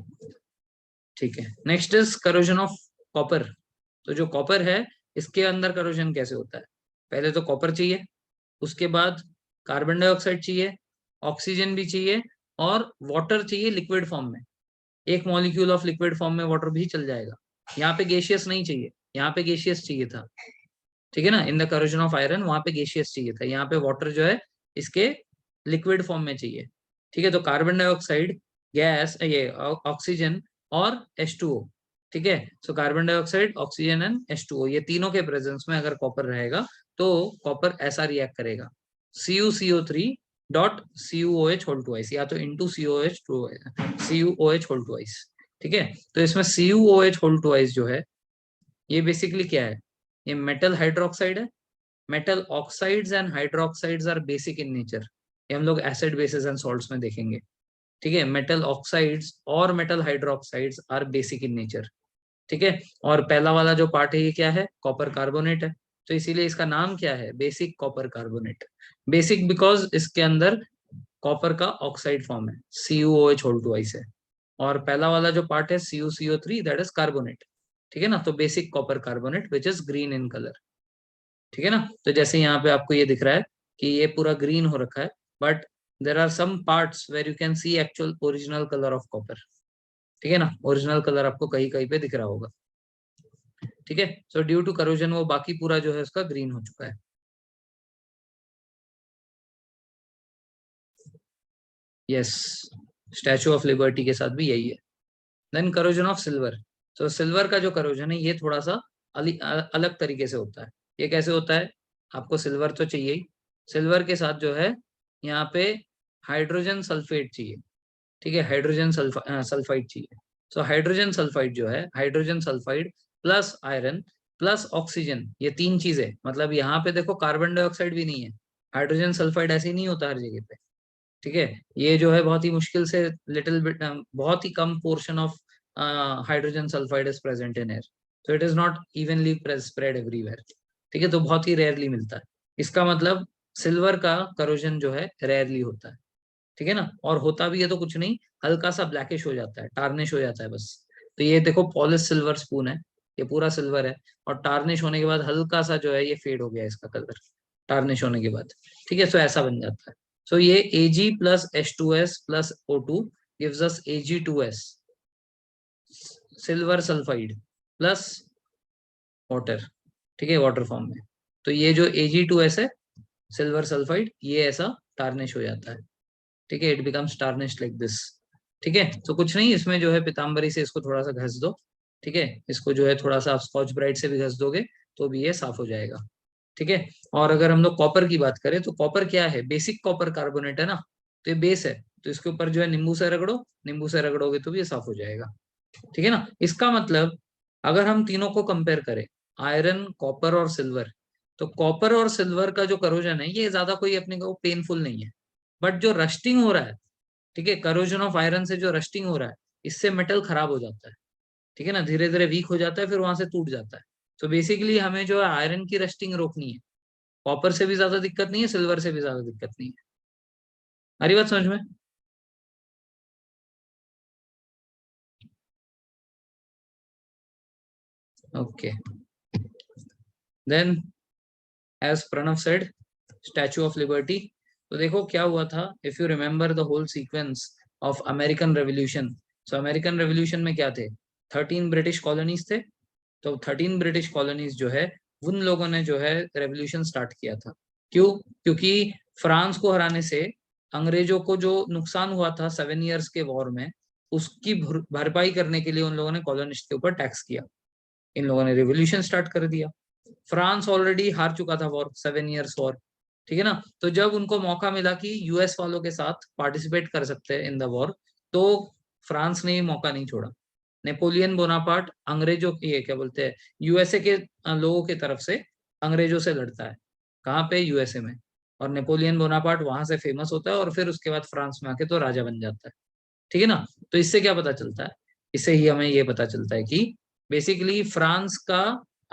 Speaker 1: ठीक है। Next is corrosion of copper. तो जो कॉपर है इसके अंदर करोजन कैसे होता है, पहले तो कॉपर चाहिए, उसके बाद कार्बन डाइऑक्साइड चाहिए, ऑक्सीजन भी चाहिए, और वाटर चाहिए लिक्विड फॉर्म में, एक मॉलिक्यूल ऑफ लिक्विड फॉर्म में वाटर भी चल जाएगा। यहाँ पे गैसियस नहीं चाहिए, यहाँ पे गैसियस चाहिए था, ठीक है ना। In the corrosion of iron वहां पे गैसियस चाहिए था, यहाँ पे वाटर जो है इसके लिक्विड फॉर्म में चाहिए, ठीक है। तो कार्बन डाइऑक्साइड, गैस, ये ऑक्सीजन और H2O, ठीक है। So carbon dioxide, oxygen and H2O, ये तीनों के प्रेजेंस में अगर कॉपर रहेगा तो कॉपर ऐसा रिएक्ट करेगा, CuCO3 dot CuOH whole twice, या तो इंटू CuOH होल ट्वाइस, ठीक है। तो इसमें CuOH होल ट्वाइस जो है ये बेसिकली क्या है, ये मेटल हाइड्रोक्साइड है। Metal oxides and hydroxides are basic in nature, ये हम लोग एसिड बेसिस एंड सॉल्ट्स में देखेंगे, ठीक है। मेटल ऑक्साइड्स और metal hydroxides are basic in nature, ठीक है। और पहला वाला जो पार्ट है ये क्या है, कॉपर कार्बोनेट है, तो इसीलिए इसका नाम क्या है, basic copper carbonate. Basic because इसके अंदर कॉपर का ऑक्साइड फॉर्म है, CuOH होल ट्वाइस है, और पहला वाला जो पार्ट है CuCO3 दैट इज कार्बोनेट, ठीक है ना। तो basic copper carbonate which is green in colour, ठीक है ना। तो जैसे यहाँ पे आपको ये दिख रहा है कि ये पूरा ग्रीन हो रखा है, but there are some parts where you can see actual original colour of copper, ठीक है ना, ओरिजिनल कलर आपको कहीं कहीं पे दिख रहा होगा, ठीक है। सो ड्यू टू करोजन वो बाकी पूरा जो है उसका ग्रीन हो चुका है। यस, स्टैचू ऑफ लिबर्टी के साथ भी यही है। Then corrosion of silver. तो सिल्वर का जो करोजन है ये थोड़ा सा अलग तरीके से होता है। ये कैसे होता है, आपको सिल्वर तो चाहिए ही, सिल्वर के साथ जो है यहाँ पे हाइड्रोजन सल्फेट चाहिए, ठीक है, हाइड्रोजन सल्फाइड चाहिए। सो हाइड्रोजन सल्फाइड जो है, hydrogen sulphide plus iron plus oxygen, ये 3 चीजें, मतलब यहाँ पे देखो कार्बन डाइऑक्साइड भी नहीं है, हाइड्रोजन सल्फाइड ऐसे ही नहीं होता हर जगह पे, ठीक है। ये जो है बहुत ही मुश्किल से लिटिल बिट, बहुत ही कम portion of hydrogen sulphide is present in air, so it is not evenly spread everywhere, ठीक है, तो बहुत ही रेयरली मिलता है। इसका मतलब सिल्वर का करोजन जो है रेयरली होता है, ठीक है ना, और होता भी है तो कुछ नहीं, हल्का सा ब्लैकिश हो जाता है, टार्निश हो जाता है बस। तो ये देखो पॉलिश सिल्वर स्पून है, ये पूरा सिल्वर है, और टार्निश होने के बाद हल्का सा जो है ये फेड हो गया इसका कलर, टार्निश होने के बाद। ठीक है, सो ऐसा बन जाता है। सो ये Ag plus H2S plus O2 gives us Ag2S, silver sulphide plus water. ठीक है, वाटर फॉर्म में। तो ये जो Ag2S है, सिल्वर सल्फाइड, ये ऐसा टार्निश हो जाता है। ठीक है, it becomes tarnish like this. ठीक है, तो कुछ नहीं, इसमें जो है पीताम्बरी से इसको थोड़ा सा घस दो। ठीक है, इसको जो है थोड़ा सा आप स्कॉच ब्राइट से भी घस दोगे तो भी ये साफ हो जाएगा। ठीक है, और अगर हम लोग कॉपर की बात करें तो कॉपर क्या है, बेसिक कॉपर कार्बोनेट है ना, तो ये बेस है। तो इसके ऊपर जो है नींबू से रगड़ो, नींबू से रगड़ोगे तो भी ये साफ हो जाएगा। ठीक है ना, इसका मतलब अगर हम तीनों को कंपेयर करें, आयरन, कॉपर और सिल्वर, तो कॉपर और सिल्वर का जो करोजन है ये ज्यादा कोई अपने को पेनफुल नहीं है। बट जो रस्टिंग हो रहा है, ठीक है, करोजन ऑफ आयरन से जो रस्टिंग हो रहा है, इससे मेटल खराब हो जाता है। ठीक है ना, धीरे धीरे वीक हो जाता है, फिर वहां से टूट जाता है। तो बेसिकली हमें जो है आयरन की रस्टिंग रोकनी है। कॉपर से भी ज्यादा दिक्कत नहीं है, सिल्वर से भी ज्यादा दिक्कत नहीं है। हरी बात समझ में? Okay, then as Pranav said, Statue of Liberty. तो देखो क्या हुआ था, if you remember the whole sequence of American Revolution. So American Revolution में क्या थे, 13 ब्रिटिश कॉलोनीज थे। तो 13 ब्रिटिश कॉलोनीज जो है, उन लोगों ने जो है रेवोल्यूशन स्टार्ट किया था। क्यों? क्योंकि फ्रांस को हराने से अंग्रेजों को जो नुकसान हुआ था 7 ईयर्स के वॉर में, उसकी भरपाई करने के लिए उन लोगों ने कॉलोनिस्ट के ऊपर टैक्स किया। इन लोगों ने रिवोल्यूशन स्टार्ट कर दिया। फ्रांस ऑलरेडी हार चुका था वॉर, 7 ईयर्स वॉर। ठीक है ना, तो जब उनको मौका मिला कि यूएस वालों के साथ पार्टिसिपेट कर सकते हैं इन द वॉर, तो फ्रांस ने ये मौका नहीं छोड़ा। नेपोलियन बोनापार्ट अंग्रेजों की, ये क्या बोलते हैं, यूएसए के लोगों की तरफ से अंग्रेजों से लड़ता है। कहाँ पे? यूएसए में। और नेपोलियन बोनापार्ट वहां से फेमस होता है, और फिर उसके बाद फ्रांस में आके तो राजा बन जाता है। ठीक है ना, तो इससे क्या पता चलता है, इससे ही हमें ये पता चलता है कि बेसिकली फ्रांस का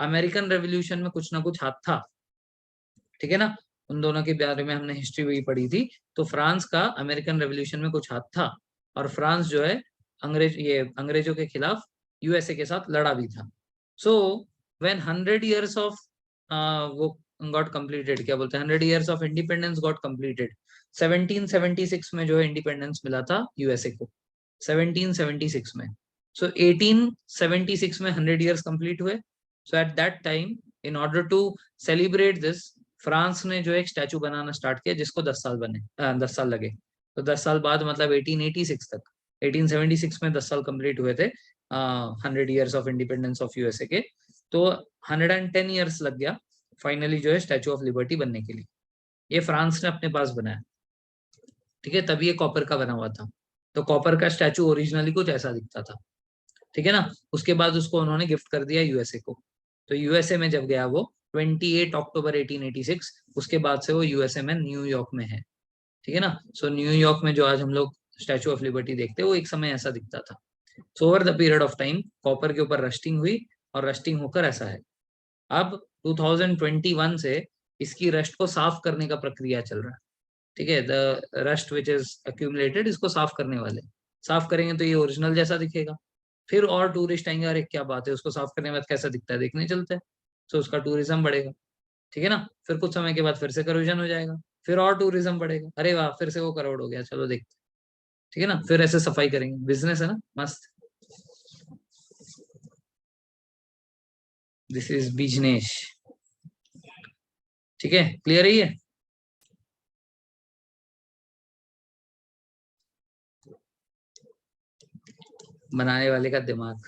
Speaker 1: अमेरिकन रेवोल्यूशन में कुछ ना कुछ हाथ था। ठीक है ना, उन दोनों के बारे में हमने हिस्ट्री भी पढ़ी थी। तो फ्रांस का अमेरिकन रेवोल्यूशन में कुछ हाथ था, और फ्रांस जो है अंग्रेजों के खिलाफ यूएसए के साथ लड़ा भी था। सो व्हेन 100 ईयर्स ऑफ वो गॉट कंप्लीटेड, क्या बोलते हैं, 100 years of independence got completed. 1776 में जो है इंडिपेंडेंस मिला था यूएसए को, 1776 में। सो 1876 में 100 ईयर्स कंप्लीट हुए। So at that time, in order to celebrate this, France ने जो एक स्टैचू बनाना स्टार्ट किया, जिसको 10 साल बने, 10 साल लगे। तो 10 साल बाद, मतलब 1886 तक, 1876 में 10 साल कंप्लीट हुए थे 100 years of independence of USA के। तो 110 ईयर्स लग गया फाइनली जो है स्टैचू ऑफ लिबर्टी बनने के लिए। ये फ्रांस ने अपने पास बनाया। ठीक है, तभी ये कॉपर का बना हुआ था। तो कॉपर का स्टैचू ओरिजिनली कुछ ऐसा दिखता था। ठीक है ना, उसके बाद उसको उन्होंने गिफ्ट कर दिया यूएसए को। तो यूएसए में जब गया वो 28 अक्टूबर 1886, उसके बाद से वो यूएसए में न्यूयॉर्क में है। ठीक है ना, सो न्यूयॉर्क में जो आज हम लोग स्टैचू ऑफ लिबर्टी देखते हैं, वो एक समय ऐसा दिखता था। So over the period of time copper के ऊपर रस्टिंग हुई, और रस्टिंग होकर ऐसा है। अब 2021 से इसकी रस्ट को साफ करने का प्रक्रिया चल रहा है। ठीक है, the rust which is accumulated, इसको साफ करने वाले। साफ करेंगे तो ये ओरिजिनल जैसा दिखेगा। फिर और टूरिस्ट आएंगे, अरे क्या बात है, उसको साफ करने के बाद कैसा दिखता है, देखने चलते हैं। तो उसका टूरिज्म बढ़ेगा। ठीक है ना, फिर कुछ समय के बाद फिर से करोजन हो जाएगा, फिर और टूरिज्म बढ़ेगा, अरे वाह, फिर से वो करोड़ हो गया, चलो देखते हैं। ठीक है ना, फिर ऐसे सफाई करेंगे, बिजनेस है ना, मस्त। This is business. ठीक है, क्लियर है ये? बनाने वाले का दिमाग।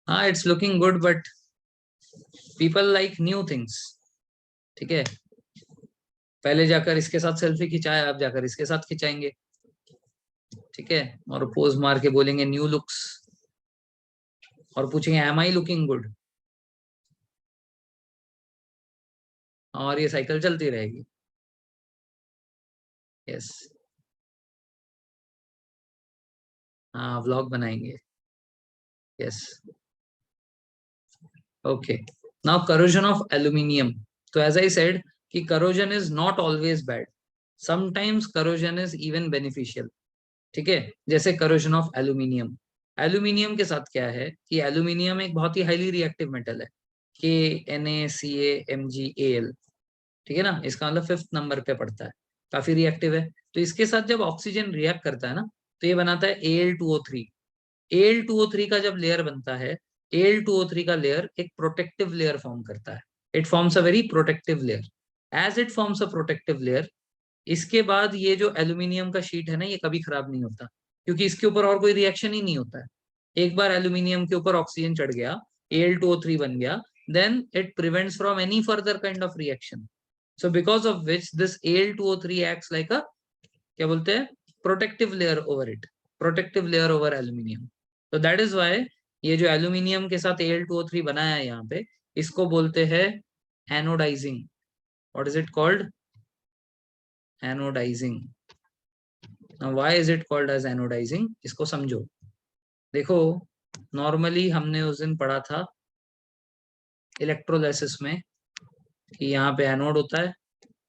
Speaker 1: हाँ, it's looking good, but people like new things. ठीक है, पहले जाकर इसके साथ सेल्फी खिंचाया, अब जाकर इसके साथ खिंचाएंगे। ठीक है, और पोज मार के बोलेंगे न्यू लुक्स, और पूछेंगे एम आई लुकिंग गुड, और ये साइकिल चलती रहेगी। यस। हाँ, व्लॉग बनाएंगे। Yes. Okay, now corrosion of aluminium. तो एज आई सेड कि corrosion is not always bad. Sometimes corrosion is even beneficial, ठीक है। जैसे करोजन ऑफ एल्यूमिनियम, एल्यूमिनियम के साथ क्या है कि एल्यूमिनियम एक बहुत ही हाईली रिएक्टिव मेटल है, KNaCaMgAl, ठीक है ना, इसका मतलब 5th नंबर पे पड़ता है, काफी रिएक्टिव है। तो इसके साथ जब ऑक्सीजन रिएक्ट करता है ना, तो ये बनाता है Al2O3। Al2O3 का जब लेयर बनता है, Al2O3 का लेयर एक प्रोटेक्टिव लेयर फॉर्म करता है। It forms a very protective layer. As it forms a protective layer, इसके बाद ये जो एल्यूमिनियम का शीट है ना, ये कभी खराब नहीं होता, क्योंकि इसके ऊपर और कोई रिएक्शन ही नहीं होता है। एक बार एल्यूमिनियम के ऊपर ऑक्सीजन चढ़ गया, Al2O3 बन गया, then it prevents from any further kind of reaction. So because of which this Al2O3 acts like a, क्या बोलते हैं, protective layer over it, protective layer over aluminium. तो दैट इज वाई ये जो एल्यूमिनियम के साथ Al2O3 बनाया है यहाँ पे, इसको बोलते हैं anodising. What is it called? Anodising. Now why is it called as anodising, इसको समझो। देखो, नॉर्मली हमने उस दिन पढ़ा था इलेक्ट्रोलाइसिस में कि यहाँ पे एनोड होता है,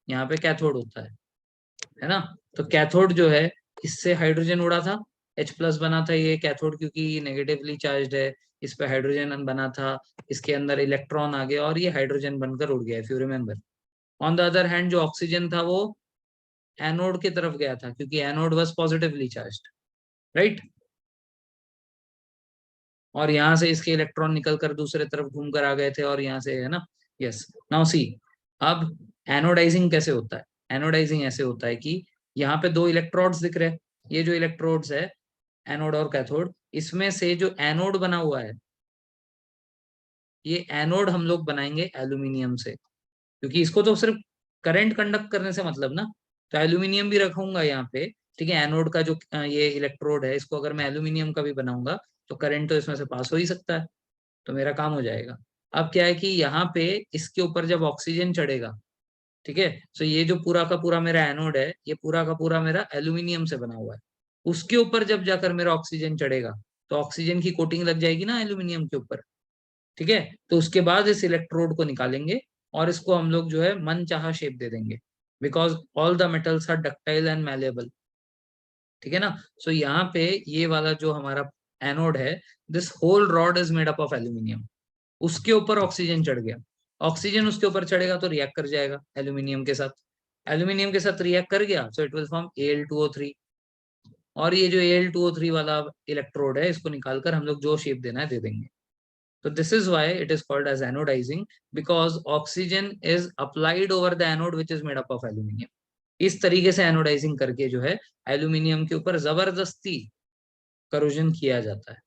Speaker 1: यहाँ पे कैथोड होता है ना। तो कैथोड जो है, इससे हाइड्रोजन उड़ा था, H+ बना था ये कैथोड, क्योंकि नेगेटिवली चार्ज्ड है, इस पे हाइड्रोजन बना था, इसके अंदर इलेक्ट्रॉन आ गया और ये हाइड्रोजन बनकर उड़ गया, if you remember. On the other hand जो ऑक्सीजन था वो एनोड की तरफ गया था, क्योंकि anode was positively charged, right. और यहाँ से इसके इलेक्ट्रॉन निकल कर दूसरे तरफ घूमकर आ गए थे, और यहाँ से, है ना। यस, नाउ सी, अब एनोडाइजिंग कैसे होता है? एनोडाइजिंग ऐसे होता है कि यहाँ पे दो इलेक्ट्रोड्स दिख रहे हैं, ये जो इलेक्ट्रोड्स है, एनोड और कैथोड, इसमें से जो एनोड बना हुआ है, ये एनोड हम लोग बनाएंगे एल्यूमिनियम से, क्योंकि इसको तो सिर्फ करंट कंडक्ट करने से मतलब ना। तो एल्यूमिनियम भी रखूंगा यहाँ पे, ठीक है। एनोड का जो ये इलेक्ट्रोड है, इसको अगर मैं एल्यूमिनियम का भी बनाऊंगा, तो करंट तो इसमें से पास हो ही सकता है, तो मेरा काम हो जाएगा। अब क्या है कि यहाँ पे इसके ऊपर जब ऑक्सीजन चढ़ेगा, ठीक है, तो ये जो पूरा का पूरा मेरा एनोड है, ये पूरा का पूरा मेरा एल्यूमिनियम से बना हुआ है। उसके ऊपर जब जाकर मेरा ऑक्सीजन चढ़ेगा, तो ऑक्सीजन की कोटिंग लग जाएगी ना एल्यूमिनियम के ऊपर, ठीक है। तो उसके बाद इस इलेक्ट्रोड को निकालेंगे, और इसको हम लोग जो है मन चाहा शेप दे देंगे, because all the metals are ductile and malleable, ठीक है ना। सो यहाँ पे ये वाला जो हमारा एनोड है, this whole rod is made up of aluminium. उसके ऊपर ऑक्सीजन चढ़ गया, ऑक्सीजन उसके ऊपर चढ़ेगा तो रिएक्ट कर जाएगा एल्यूमिनियम के साथ, एल्यूमिनियम के साथ रिएक्ट कर गया, so it will form Al2O3। और ये जो Al2O3 वाला इलेक्ट्रोड है, इसको निकालकर हम लोग जो शेप देना है दे देंगे। तो this is why it is called as anodising, because oxygen is applied over the anode which is made up of aluminium. इस तरीके से एनोडाइजिंग करके जो है एल्यूमिनियम के ऊपर जबरदस्ती करोजन किया जाता है।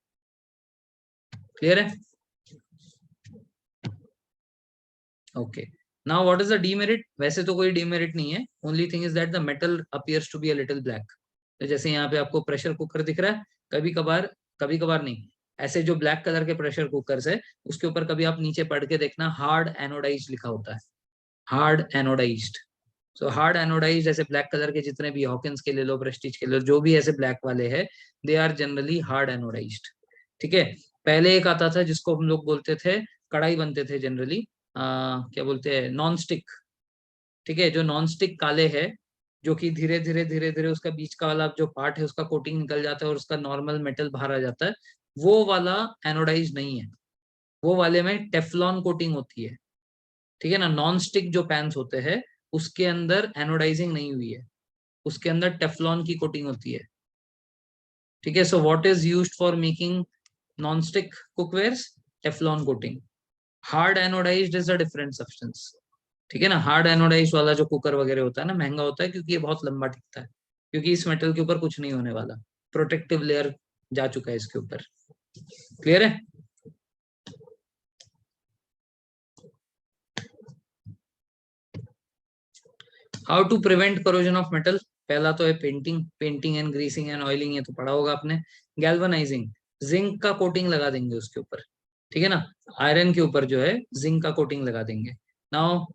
Speaker 1: क्लियर है? Okay, now what is the demerit? वैसे तो कोई डीमेरिट नहीं है, only thing is that the metal appears to be a little black. तो जैसे यहाँ पे आपको प्रेशर कुकर दिख रहा है, कभी कभार नहीं, ऐसे जो ब्लैक कलर के प्रेशर कुकर्स है, उसके ऊपर कभी आप नीचे पढ़ के देखना, हार्ड एनोडाइज लिखा होता है, hard anodised. So hard anodise, जैसे ब्लैक कलर के जितने भी हॉकिंस के ले लो, प्रेस्टीज के ले लो, जो भी ऐसे ब्लैक वाले हैं, they are generally hard anodised, ठीक है। पहले एक आता था जिसको हम लोग बोलते थे, कढ़ाई बनते थे जनरली, क्या बोलते हैं, नॉन स्टिक, ठीक है। जो नॉन स्टिक काले है, जो कि धीरे धीरे धीरे धीरे उसका बीच का वाला जो पार्ट है, उसका कोटिंग निकल जाता है और उसका नॉर्मल मेटल बाहर आ जाता है, वो वाला एनोडाइज नहीं है। वो वाले में टेफलॉन कोटिंग होती है, ठीक है ना। नॉन स्टिक जो पैन्स होते हैं, उसके अंदर एनोडाइजिंग नहीं हुई है, उसके अंदर टेफलॉन की कोटिंग होती है, ठीक है। So what is used for making non stick cookwares? Teflon coating. Hard anodised is a different substance, ठीक है ना। हार्ड एनोडाइज वाला जो कुकर वगैरह होता है ना, महंगा होता है, क्योंकि ये बहुत लंबा टिकता है, क्योंकि इस मेटल के ऊपर कुछ नहीं होने वाला, प्रोटेक्टिव लेयर जा चुका है इसके ऊपर। क्लियर है? How to prevent corrosion of metal? पहला तो है painting, painting and greasing and oiling, ये तो पढ़ा होगा आपने। गैल्वनाइजिंग, जिंक का कोटिंग लगा देंगे उसके ऊपर, ठीक है ना। आयरन के ऊपर जो है जिंक का कोटिंग लगा देंगे। नाउ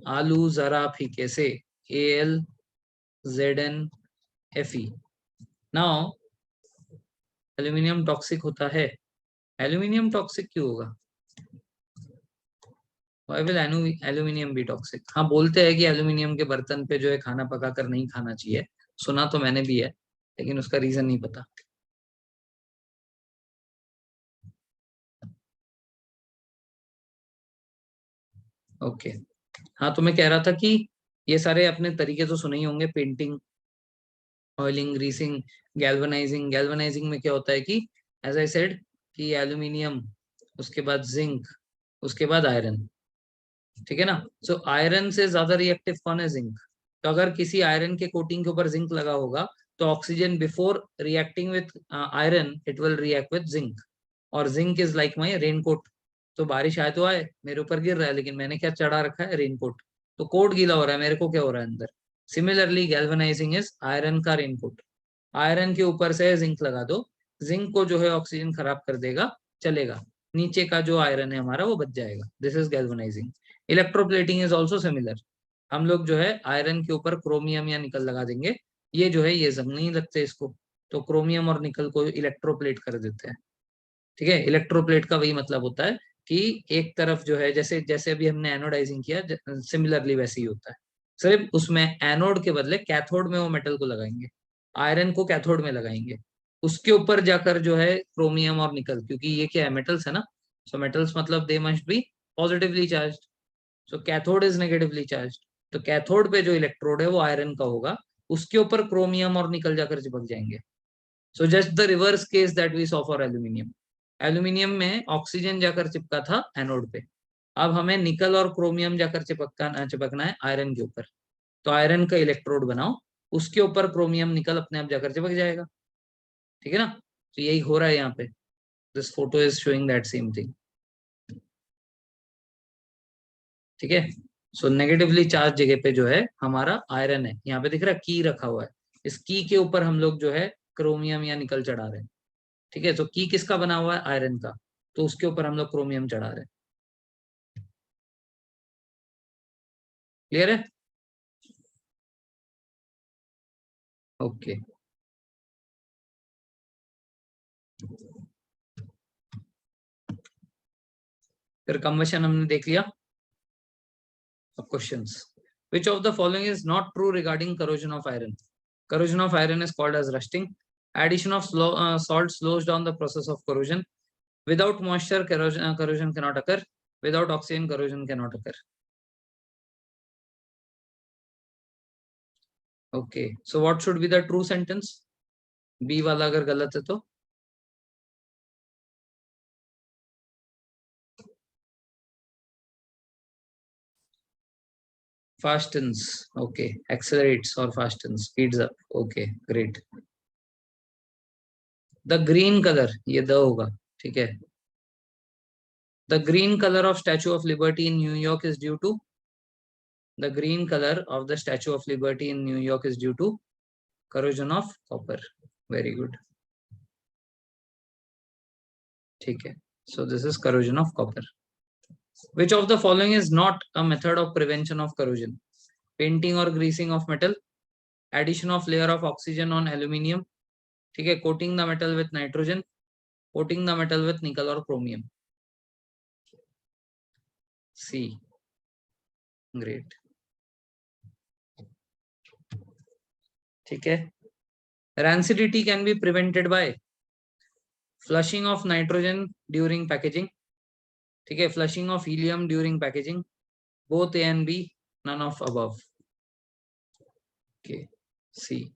Speaker 1: आलू जरा फीके से, AlZnFe। नाउ एल्यूमिनियम टॉक्सिक होता है, एल्यूमिनियम टॉक्सिक क्यों होगा? Why will aluminium B toxic? हाँ, बोलते हैं कि एल्यूमिनियम के बर्तन पे जो है खाना पका कर नहीं खाना चाहिए, सुना तो मैंने भी है, लेकिन उसका रीजन नहीं पता। ओके, हाँ तो मैं कह रहा था कि ये सारे अपने तरीके तो सुने ही होंगे, painting, oiling, greasing, galvanising. Galvanising में क्या होता है कि एज आई सेड कि एल्यूमिनियम, उसके बाद जिंक, उसके बाद आयरन, ठीक है ना। सो आयरन से ज्यादा रिएक्टिव कौन है? जिंक। तो अगर किसी आयरन के कोटिंग के ऊपर जिंक लगा होगा तो oxygen before reacting with iron it will react with zinc, और zinc is like my raincoat. तो बारिश आए तो आए, मेरे ऊपर गिर रहा है, लेकिन मैंने क्या चढ़ा रखा है? रेनकोट। तो कोट गीला हो रहा है, मेरे को क्या हो रहा है अंदर? सिमिलरली गैल्वेनाइजिंग इज आयरन का रेनकोट। आयरन के ऊपर से जिंक लगा दो, जिंक को जो है ऑक्सीजन खराब कर देगा, चलेगा, नीचे का जो आयरन है हमारा वो बच जाएगा। This is galvanising. Electroplating is also similar. हम लोग जो है आयरन के ऊपर क्रोमियम या निकल लगा देंगे, ये जो है ये जंग नहीं लगते इसको, तो क्रोमियम और निकल को इलेक्ट्रोप्लेट कर देते हैं। ठीक है, इलेक्ट्रोप्लेट का वही मतलब होता है कि एक तरफ जो है, जैसे जैसे अभी हमने एनोडाइजिंग किया, सिमिलरली वैसे ही होता है, सिर्फ उसमें एनोड के बदले कैथोड में वो मेटल को लगाएंगे, आयरन को कैथोड में लगाएंगे, उसके ऊपर जाकर जो है क्रोमियम और निकल, क्योंकि ये क्या है? मेटल्स है ना। सो मेटल्स मतलब they must be positively charge, so cathode is negatively charge. तो कैथोड पे जो इलेक्ट्रोड है वो आयरन का होगा, उसके ऊपर क्रोमियम और निकल जाकर चिपक जाएंगे। So just the reverse case that we saw for aluminium. Aluminium में ऑक्सीजन जाकर चिपका था एनोड पे, अब हमें निकल और क्रोमियम जाकर चिपकना है आयरन के ऊपर। तो आयरन का इलेक्ट्रोड बनाओ, उसके ऊपर क्रोमियम निकल अपने आप जाकर चिपक जाएगा। ठीक है ना। तो यही हो रहा है यहाँ पे, this photo is showing that same thing. ठीक है। सो नेगेटिवली चार्ज जगह पे जो है हमारा आयरन है, यहाँ पे दिख रहा है की रखा हुआ है, इस की के ऊपर हम लोग जो है क्रोमियम या निकल चढ़ा रहे हैं। ठीक है, तो की किसका बना हुआ है? आयरन का, तो उसके ऊपर हम लोग क्रोमियम चढ़ा रहे हैं। क्लियर है? ओके, फिर कंबशन हमने देख लिया। अब questions, which of the following is not true regarding corrosion of iron? Corrosion of iron is called as rusting. Addition of salt slows down the process of corrosion. Without moisture, corrosion cannot occur. Without oxygen, corrosion cannot occur. Okay, so what should be the true sentence? B वाला अगर गलत है तो fastens. Okay, accelerates or fastens, speeds up. Okay, great. The green color, ये the होगा, ठीक है। The green color of Statue of Liberty in New York is due to, the green color of the Statue of Liberty in New York is due to corrosion of copper. Very good. ठीक है, so this is corrosion of copper. Which of the following is not a method of prevention of corrosion? Painting or greasing of metal, addition of layer of oxygen on aluminium, ठीक है, coating the metal with nitrogen, coating the metal with nickel or chromium. C. Great. ठीक है, rancidity can be prevented by flushing of nitrogen during packaging, ठीक है, flushing of helium during packaging, both A and B, none of above. Okay, C.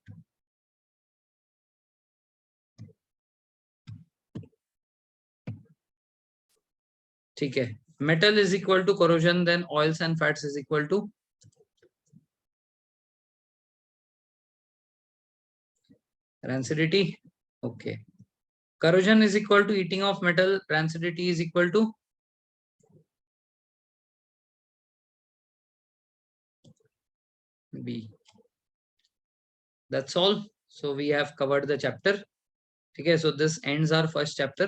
Speaker 1: ठीक है, metal is equal to corrosion, then oils and fats is equal to rancidity. Okay, corrosion is equal to eating of metal, rancidity is equal to B. That's all. So we have covered the chapter. ठीक है, so this ends our first chapter.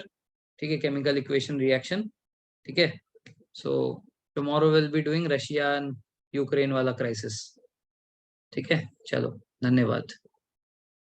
Speaker 1: ठीक है, chemical equation reaction. ठीक है, so tomorrow we'll be doing Russia and Ukraine वाला crisis. ठीक है, चलो, धन्यवाद।